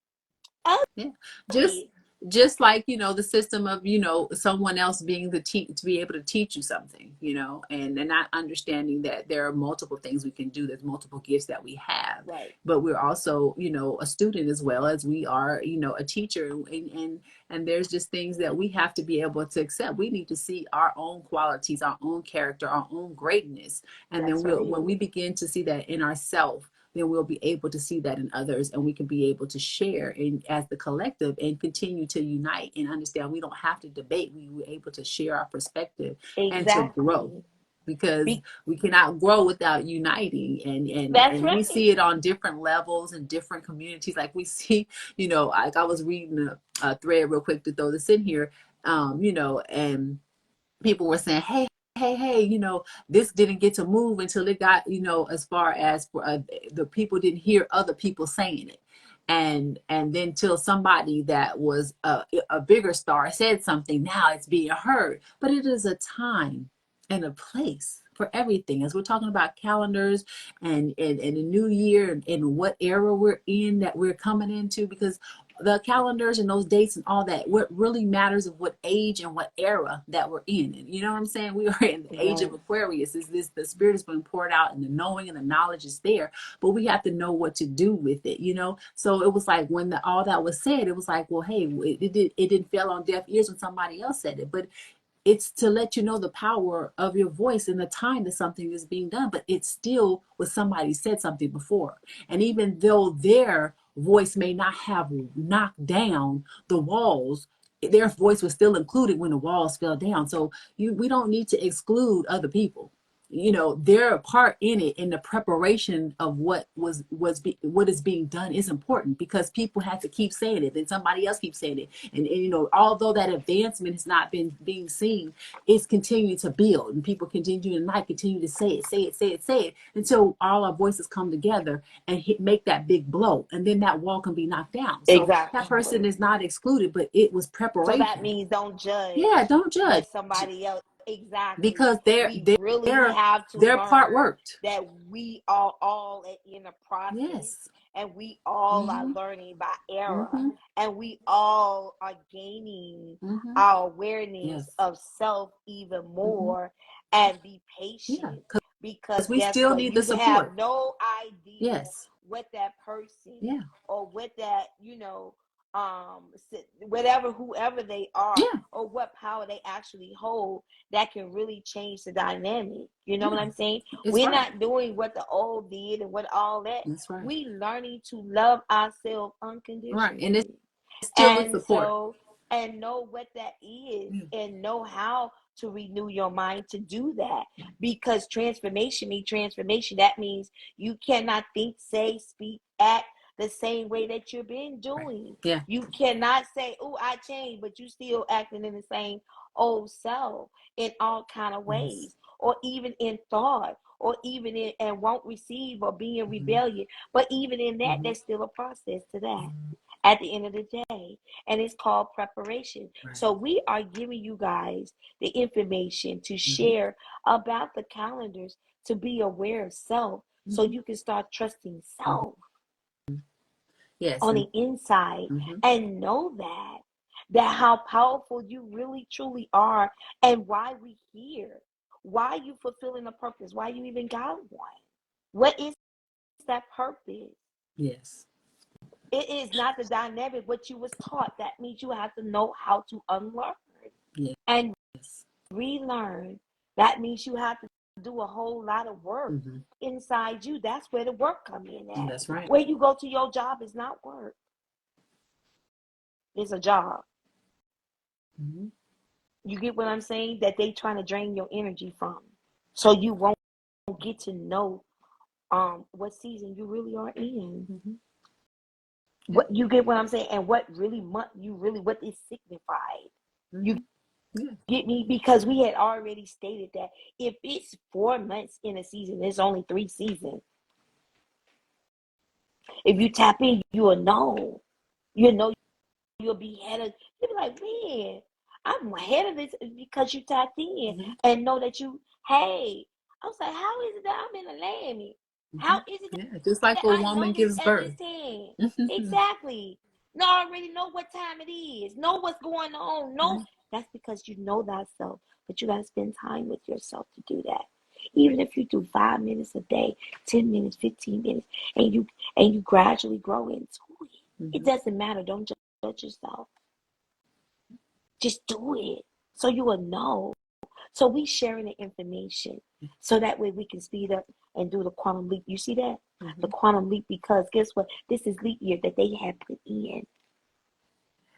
[SPEAKER 2] Just like, you know, the system of, you know, someone else being to be able to teach you something, you know, and not understanding that there are multiple things we can do. There's multiple gifts that we have, but we're also, you know, a student as well as we are, you know, a teacher, and there's just things that we have to be able to accept. We need to see our own qualities, our own character, our own greatness, and then when we begin to see that in ourselves, then we'll be able to see that in others, and we can be able to share as the collective and continue to unite and understand we don't have to debate. We were able to share our perspective and to grow, because we cannot grow without uniting. And we see it on different levels and different communities. Like we see, you know, like I was reading a thread real quick to throw this in here, you know, and people were saying, hey, you know, this didn't get to move until it got, you know, as far as the people didn't hear other people saying it. And then till somebody that was a bigger star said something, now it's being heard. But it is a time and a place for everything. As we're talking about calendars and a new year and what era we're in, that we're coming into, because the calendars and those dates and all that, what really matters is what age and what era that we're in. And you know what I'm saying? We are in the age of Aquarius. Is this the spirit has been poured out, and the knowing and the knowledge is there, but we have to know what to do with it, you know? So it was like when all that was said, it was like, well, hey, it didn't fall on deaf ears when somebody else said it, but it's to let you know the power of your voice and the time that something is being done. But it's still what somebody said something before. And even though their voice may not have knocked down the walls, their voice was still included when the walls fell down. So we don't need to exclude other people. You know, their part in it, in the preparation of what is being done, is important, because people have to keep saying it, then somebody else keeps saying it, and you know, although that advancement has not been being seen, it's continuing to build, and people continue to say it until all our voices come together and make that big blow, and then that wall can be knocked down. So that person is not excluded, but it was preparation.
[SPEAKER 4] So that means don't judge.
[SPEAKER 2] Don't judge
[SPEAKER 4] what somebody else.
[SPEAKER 2] Because
[SPEAKER 4] we really have to
[SPEAKER 2] their
[SPEAKER 4] learn
[SPEAKER 2] part worked.
[SPEAKER 4] That we are all in a process, and we all are learning by era, and we all are gaining our awareness of self even more, and be patient, because
[SPEAKER 2] we still need the support.
[SPEAKER 4] You have no idea what that person or what that, you know, whoever they are, or what power they actually hold, that can really change the dynamic. You know what I'm saying? We're not doing what the old did and what all that. We learning to love ourselves unconditionally,
[SPEAKER 2] and it's still the support.
[SPEAKER 4] So, and know what that is, and know how to renew your mind to do that, because transformation means transformation. That means you cannot think, say, speak, act the same way that you've been doing. You cannot say, oh, I changed, but you still acting in the same old self in all kind of ways, or even in thought, or even in, and won't receive, or be in rebellion. But even in that, there's still a process to that at the end of the day, and it's called preparation. So we are giving you guys the information to share about the calendars, to be aware of self, so you can start trusting self. on the inside, and know that how powerful you really truly are, and why we here, why you fulfilling a purpose, why you even got one. What is that purpose?
[SPEAKER 2] Yes.
[SPEAKER 4] It is not the dynamic what you was taught. That means you have to know how to unlearn and relearn. That means you have to do a whole lot of work inside you. That's where the work come in at.
[SPEAKER 2] That's right.
[SPEAKER 4] Where you go to your job is not work. It's a job. You get what I'm saying? That they trying to drain your energy from. So you won't get to know what season you really are in. What you get what I'm saying, and what really month you really what is signified. You get me? Because we had already stated that if it's 4 months in a season, there's only 3 seasons. If you tap in, you'll know. You'll be ahead of. You'll be like, man, I'm ahead of this because you tapped in and know that you. Hey, I was like, how is it that I'm in a land? How is it that,
[SPEAKER 2] just like a woman gives birth?
[SPEAKER 4] Exactly. No, I already know what time it is. Know what's going on. No, that's because you know thyself. But you gotta spend time with yourself to do that. Even if you do 5 minutes a day, 10 minutes, 15 minutes, and you gradually grow into it. It doesn't matter. Don't judge yourself. Just do it so you will know. So we sharing the information so that way we can speed up and do the quantum leap. You see that? The quantum leap, because guess what? This is leap year that they had put in.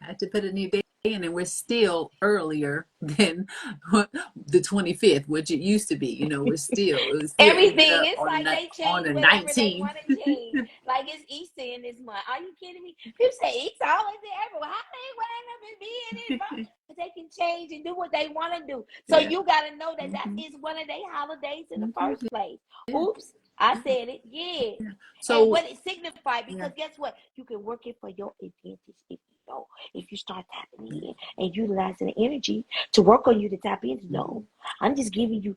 [SPEAKER 2] Had to put a new day in, and we're still earlier than the 25th, which it used to be. You know, it still
[SPEAKER 4] Everything. It's like they
[SPEAKER 2] on
[SPEAKER 4] change
[SPEAKER 2] the
[SPEAKER 4] whatever
[SPEAKER 2] 19th.
[SPEAKER 4] they want to change. Like it's Easter in this month. Are you kidding me? People say Easter always there everywhere. How they wind up and be in it? But they can change and do what they want to do. So you got to know that that is one of their holidays in the first place. Oops. I said it,
[SPEAKER 2] So,
[SPEAKER 4] and what it signified, because guess what? You can work it for your advantage if you know. If you start tapping in and utilizing the energy to work on you to tap in. No, I'm giving you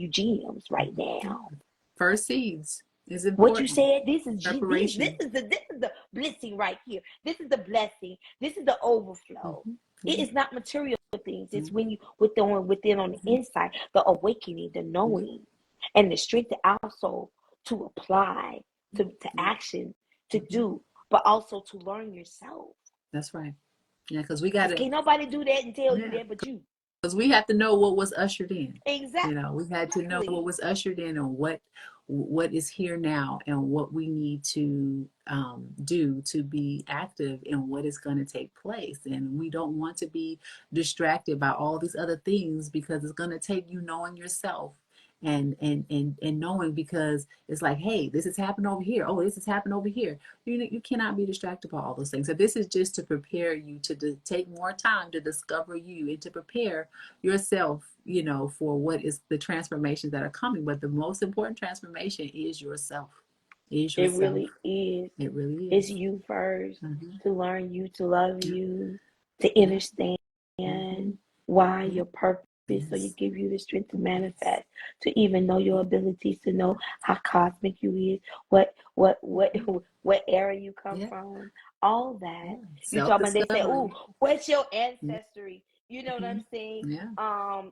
[SPEAKER 4] gems right now.
[SPEAKER 2] First seeds is important.
[SPEAKER 4] What you said, this is preparation. This is the blessing right here. This is the blessing. This is the overflow. It is not material things. It's when you within on the inside, the awakening, the knowing, and the strength to also to apply to action, to do, but also to learn yourself.
[SPEAKER 2] That's right. Yeah, because we got to.
[SPEAKER 4] Can't nobody do that and tell you that but you.
[SPEAKER 2] Because we have to know what was ushered in.
[SPEAKER 4] Exactly.
[SPEAKER 2] You know, we had to know what was ushered in and what is here now and what we need to do to be active in what is going to take place. And we don't want to be distracted by all these other things, because it's going to take you knowing yourself and knowing, because it's like, hey, this has happened over here. Oh, this has happened over here. You cannot be distracted by all those things. So this is just to prepare you to take more time to discover you and to prepare yourself, you know, for what is the transformations that are coming. But the most important transformation is yourself. It
[SPEAKER 4] really is.
[SPEAKER 2] It really
[SPEAKER 4] is. It's you first, to learn you, to love you, to understand why your purpose. So you give you the strength to manifest, to even know your abilities, to know how cosmic you is, what area you come from, all that. You talk about, they say, "Oh, what's your ancestry?" You know what I'm saying?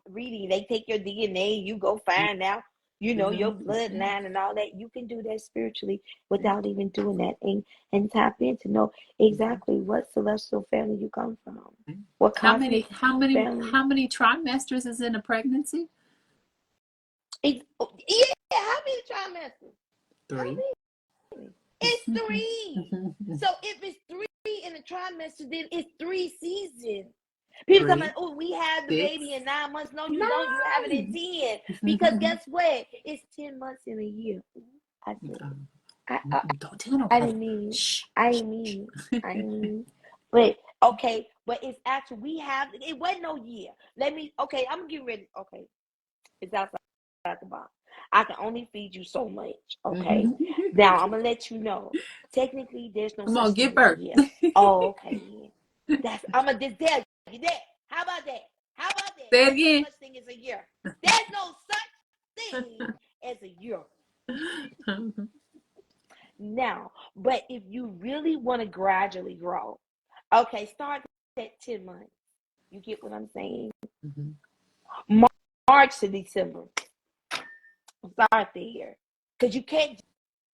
[SPEAKER 4] Reading, they take your DNA, you go find out, you know, your bloodline and all that. You can do that spiritually without even doing that, and tap in to know exactly what celestial family you come from. What
[SPEAKER 2] how many trimesters is in a pregnancy?
[SPEAKER 4] How many trimesters?
[SPEAKER 2] 3.
[SPEAKER 4] It's 3. So if it's 3 in a trimester, then it's 3 seasons. People come like, oh, we have the baby in 9 months. No, you don't. You have it in 10. Because guess what? It's 10 months in a year. I said,
[SPEAKER 2] don't tell nobody.
[SPEAKER 4] I didn't mean it. I didn't mean. But okay, but it's actually, we have, it wasn't no year. I'm gonna get ready. Okay, it's outside the box. I can only feed you so much. Okay, now I'm gonna let you know. Technically, there's no.
[SPEAKER 2] Come on, give birth.
[SPEAKER 4] Oh, okay. I'm gonna just tell you that. How about that?
[SPEAKER 2] Say it again.
[SPEAKER 4] There's no such thing as a year. There's no such thing as a year. Now, but if you really want to gradually grow, okay, start at 10 months. You get what I'm saying? March to December. Start there. Because you can't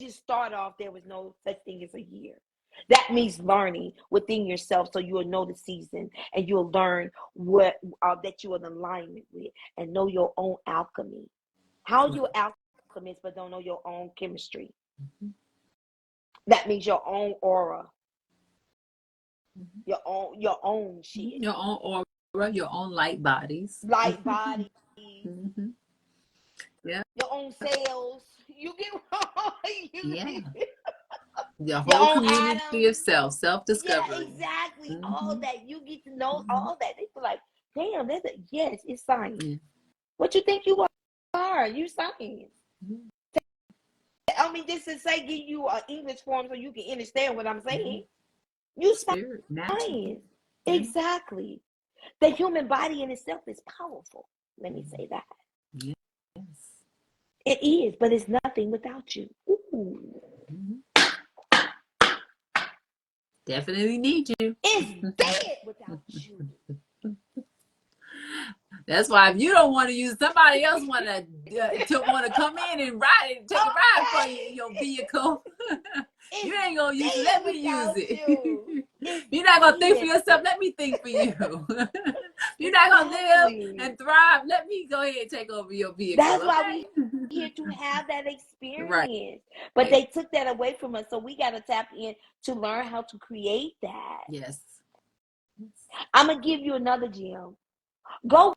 [SPEAKER 4] just start off, there was no such thing as a year. That means learning within yourself, so you will know the season and you'll learn what that you are in alignment with and know your own alchemy. How you alchemist but don't know your own chemistry? That means your own aura, your own shit,
[SPEAKER 2] your own aura, your own light bodies,
[SPEAKER 4] light bodies,
[SPEAKER 2] yeah,
[SPEAKER 4] your own cells. You get wrong.
[SPEAKER 2] Your
[SPEAKER 4] Your
[SPEAKER 2] whole
[SPEAKER 4] own
[SPEAKER 2] community
[SPEAKER 4] atoms.
[SPEAKER 2] of self-discovery.
[SPEAKER 4] Yeah, exactly. All that. You get to know all that. They feel like, damn, yes, it's science. What you think you are? You science. I mean, this is say give you an English form so you can understand what I'm saying. You
[SPEAKER 2] Spirit,
[SPEAKER 4] science. Exactly. The human body in itself is powerful. Let me say that.
[SPEAKER 2] Yes.
[SPEAKER 4] It is, but it's nothing without you. Ooh.
[SPEAKER 2] Definitely need you.
[SPEAKER 4] It's dead without you.
[SPEAKER 2] That's why if you don't want to use, somebody else want to come in and take a ride for you in your vehicle. You ain't gonna use it. Let me use it. You're not gonna think for yourself. Let me think for you. You're not gonna live and thrive. Let me go ahead and take over your vehicle.
[SPEAKER 4] That's why we here to have that experience.
[SPEAKER 2] Right.
[SPEAKER 4] But they took that away from us, so we got to tap in to learn how to create that.
[SPEAKER 2] Yes.
[SPEAKER 4] I'm gonna give you another gem. Go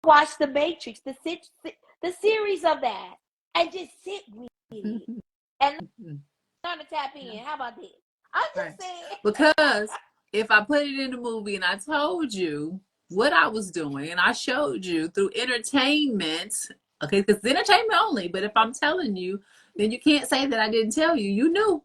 [SPEAKER 4] watch The Matrix, the series of that, and just sit with it and learn to tap in. How about this? I'm just saying.
[SPEAKER 2] Because if I put it in the movie and I told you what I was doing and I showed you through entertainment, okay, because it's entertainment only, but if I'm telling you, then you can't say that I didn't tell you. You knew,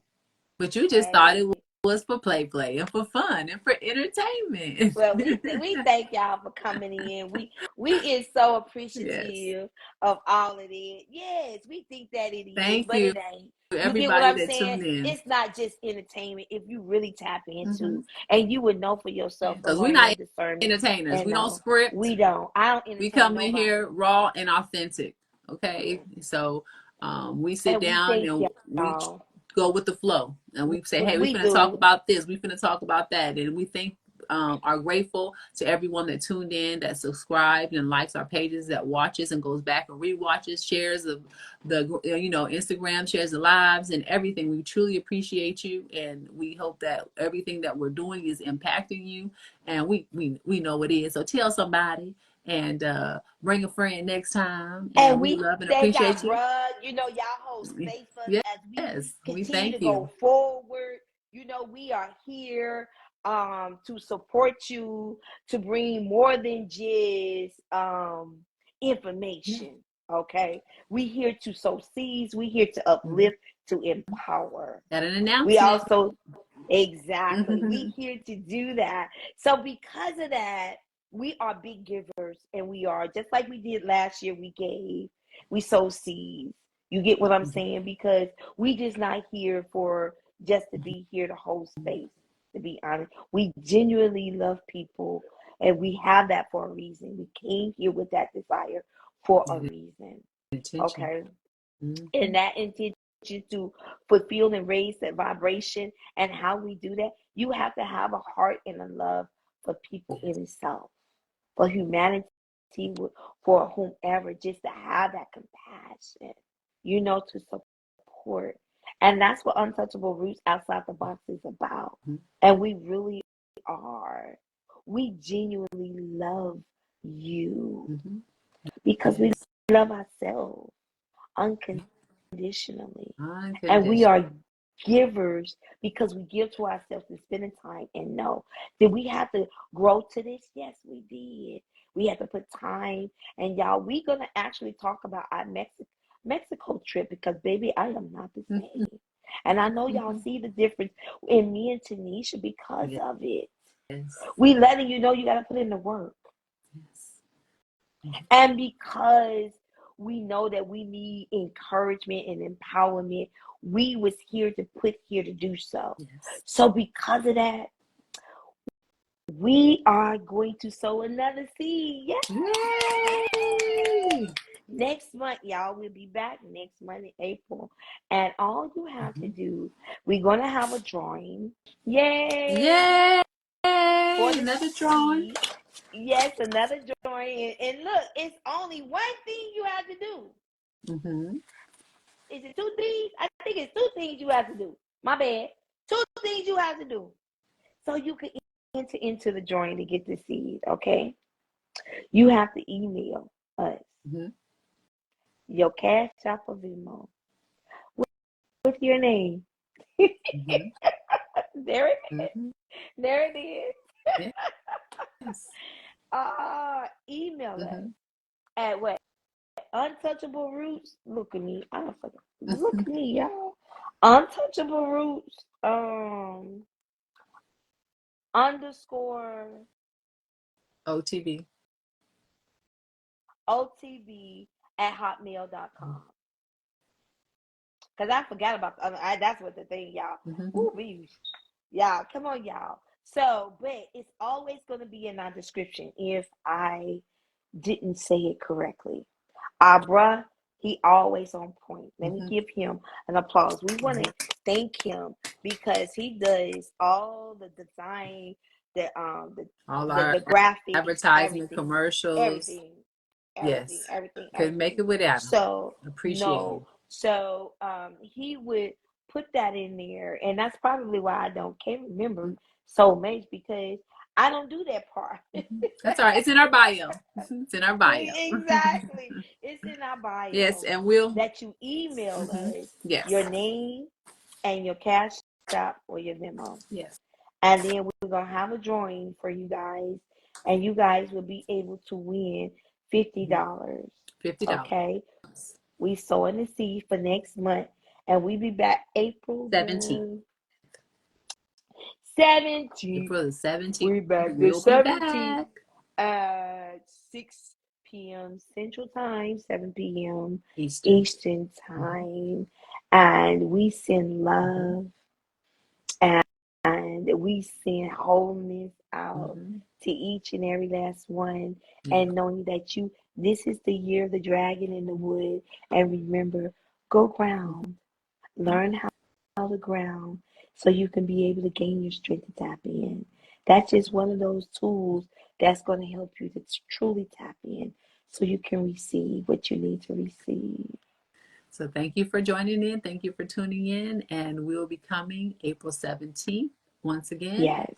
[SPEAKER 2] but you just thought it was for play and for fun and for entertainment.
[SPEAKER 4] Well, we thank y'all for coming in. We is so appreciative of all of it. Yes, we think that it is, but it ain't. You get what I'm saying? It's not just entertainment. If you really tap into, and you would know for yourself,
[SPEAKER 2] because we're not entertainers.
[SPEAKER 4] And
[SPEAKER 2] we don't script.
[SPEAKER 4] We don't. I don't entertain.
[SPEAKER 2] We come in here raw and authentic. Okay, so we sit down and we go with the flow, and we say, hey, we're going to talk about this, we're going to talk about that, and we are grateful to everyone that tuned in, that subscribed and likes our pages, that watches and goes back and rewatches, shares the Instagram, shares the lives and everything. We truly appreciate you, and we hope that everything that we're doing is impacting you, and we know it is. So tell somebody and bring a friend next time. And we love and appreciate you.
[SPEAKER 4] Y'all hold space for us as we continue to go forward. We are here to support you, to bring more than just information. Okay, we here to sow seeds. We here to uplift, to empower.
[SPEAKER 2] Got an announcement.
[SPEAKER 4] We also we here to do that. So because of that, we are big givers, and we are just like we did last year. We sow seeds. You get what I'm saying? Because we just not here for just to be here to hold space. To be honest, we genuinely love people, and we have that for a reason. We came here with that desire for a reason. Okay, and that intention to fulfill and raise that vibration. And how we do that, you have to have a heart and a love for people in itself, for humanity, for whomever, just to have that compassion, to support. And that's what Untouchable Rootz Outside the Box is about. And we really are. We genuinely love you because we love ourselves unconditionally. And we are givers because we give to ourselves and spending time. And know, did we have to grow to this? Yes, we did. We had to put time. And y'all, we're going to actually talk about our Mexico trip, because baby, I am not the same. And I know y'all see the difference in me and Tanisha because of it. We letting you know you got to put in the work. And because we know that we need encouragement and empowerment, we was here to put here to do so. Yes. So because of that, we are going to sow another seed. Yay! Next month, y'all, we'll be back next month in April. And all you have to do, we're going to have a drawing. Yay!
[SPEAKER 2] Another drawing.
[SPEAKER 4] Yes, another drawing. And look, it's only one thing you have to do. Is it 2 things? I think it's 2 things you have to do. My bad. 2 things you have to do. So you can enter into the drawing to get the seed, okay? You have to email us your Cash App or Venmo with your name. There it is. There it is. Yes. Email us at what? Untouchable Rootz. Look at me. Look at me, y'all. Untouchable Rootz. _ OTB at hotmail.com. Because I forgot about that's what the thing, y'all. Ooh, y'all, come on, y'all. So, but it's always going to be in our description if I didn't say it correctly. Our bruh, he always on point. Let me give him an applause. We want to thank him because he does all the design, the graphics,
[SPEAKER 2] advertising, commercials,
[SPEAKER 4] everything.
[SPEAKER 2] Couldn't make it without him.
[SPEAKER 4] So
[SPEAKER 2] appreciate him.
[SPEAKER 4] So he would put that in there, and that's probably why I can't remember so much because I don't do that part.
[SPEAKER 2] That's all right. It's in our bio. It's in our bio.
[SPEAKER 4] Exactly. It's in our bio.
[SPEAKER 2] Yes, and that
[SPEAKER 4] you email us your name and your Cash App or your Venmo.
[SPEAKER 2] Yes.
[SPEAKER 4] And then we're gonna have a drawing for you guys, and you guys will be able to win $50.
[SPEAKER 2] $50.
[SPEAKER 4] Okay. We sowing the seed for next month, and we be back April
[SPEAKER 2] 17th.
[SPEAKER 4] 17th.
[SPEAKER 2] April the 17th.
[SPEAKER 4] We're back the 17th at 6 p.m. Central Time, 7 p.m. Eastern Time. And we send love and we send wholeness out to each and every last one. And knowing that this is the year of the dragon in the wood. And remember, go ground. Learn how to ground so you can be able to gain your strength to tap in. That's just one of those tools that's going to help you to truly tap in so you can receive what you need to receive.
[SPEAKER 2] So thank you for joining in. Thank you for tuning in. And we'll be coming April 17th once again.
[SPEAKER 4] Yes.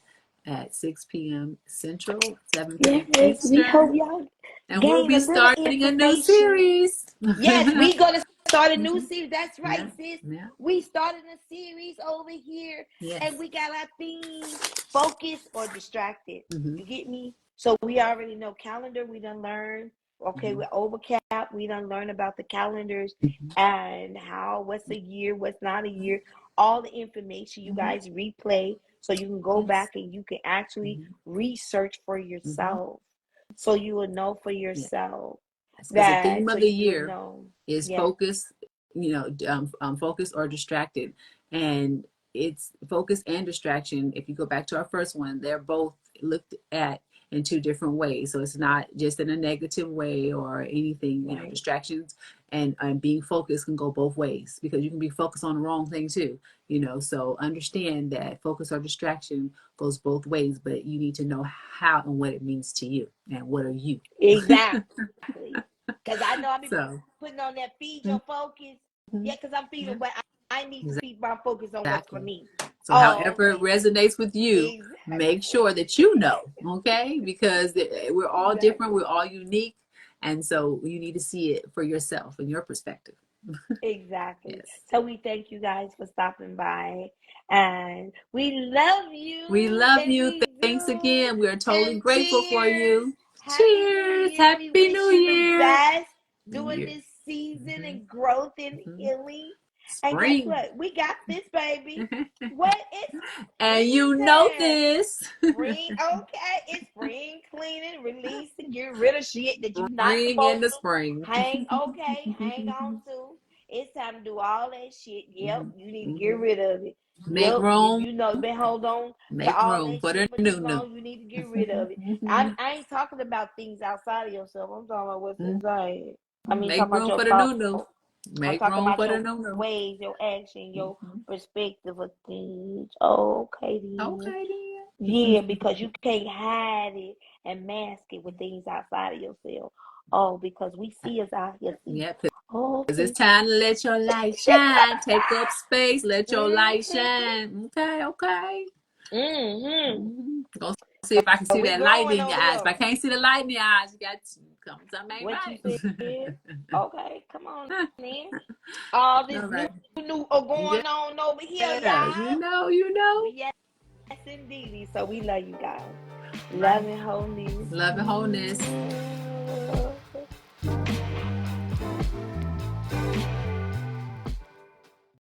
[SPEAKER 2] At 6 p.m. Central, 7 p.m. Eastern.
[SPEAKER 4] We hope y'all
[SPEAKER 2] and we'll be starting a new series.
[SPEAKER 4] Yes, we're going to start a new series. That's right, sis. Yeah. We started a series over here. Yes. And we got our theme, focus or distracted. You get me? So we already know calendar. We done learned. Okay, we're overcap. We done learn about the calendars and what's a year, what's not a year. All the information you guys replay so you can go back and you can actually research for yourself. So you will know for yourself.
[SPEAKER 2] That the theme of the year is focus, focus or distracted. And it's focus and distraction. If you go back to our first one, they're both looked at in 2 different ways. So it's not just in a negative way or anything, distractions and being focused can go both ways because you can be focused on the wrong thing too, so understand that focus or distraction goes both ways, but you need to know how and what it means to you and what are you.
[SPEAKER 4] Exactly. Because I know I'm putting on that feed your focus. Yeah, because I'm feeding, but I need to feed my focus on what's for me.
[SPEAKER 2] So however it resonates with you, make sure that you know, okay? Because we're all different. We're all unique. And so you need to see it for yourself and your perspective.
[SPEAKER 4] Exactly. Yes. So we thank you guys for stopping by. And we love you.
[SPEAKER 2] We love you. Thanks again. We are totally grateful for you. Cheers. Happy New Year.
[SPEAKER 4] The best during this season and growth and healing. Spring. And guess what? We got this, baby. What is
[SPEAKER 2] and you know this.
[SPEAKER 4] Spring, okay. It's spring cleaning, releasing, get rid of shit that you not supposed
[SPEAKER 2] in the spring.
[SPEAKER 4] Hang on to. It's time to do all that shit. Yep, you need to get rid of it.
[SPEAKER 2] Make
[SPEAKER 4] Yep,
[SPEAKER 2] room.
[SPEAKER 4] you know, been hold on to all that shit for too long. You need to get rid of it. I ain't talking about things outside of yourself. I'm talking about what's inside. I mean,
[SPEAKER 2] Make
[SPEAKER 4] talking about
[SPEAKER 2] room
[SPEAKER 4] your
[SPEAKER 2] for the
[SPEAKER 4] thoughts.
[SPEAKER 2] new.
[SPEAKER 4] I'm
[SPEAKER 2] Make
[SPEAKER 4] talking
[SPEAKER 2] room
[SPEAKER 4] about
[SPEAKER 2] for the
[SPEAKER 4] your
[SPEAKER 2] new.
[SPEAKER 4] ways, your action, your perspective of things. Oh, okay then.
[SPEAKER 2] Okay then.
[SPEAKER 4] Yeah, because you can't hide it and mask it with things outside of yourself. Oh, because we see us out here. See.
[SPEAKER 2] Yeah,
[SPEAKER 4] Oh,
[SPEAKER 2] because
[SPEAKER 4] okay.
[SPEAKER 2] it's time to let your light shine. Take up space. Let your light shine. Okay. Gonna see if I can
[SPEAKER 4] So
[SPEAKER 2] see
[SPEAKER 4] we
[SPEAKER 2] that light
[SPEAKER 4] growing
[SPEAKER 2] in your
[SPEAKER 4] over
[SPEAKER 2] eyes. If I
[SPEAKER 4] here.
[SPEAKER 2] can't see the light in your eyes, you got to come. Something ain't
[SPEAKER 4] What you
[SPEAKER 2] right.
[SPEAKER 4] said? Okay, come on, man. All this
[SPEAKER 2] All
[SPEAKER 4] new
[SPEAKER 2] right.
[SPEAKER 4] going on over here,
[SPEAKER 2] Yeah,
[SPEAKER 4] y'all.
[SPEAKER 2] you know.
[SPEAKER 4] Yes, indeed. So we love you guys. Love and wholeness.
[SPEAKER 2] Love and wholeness.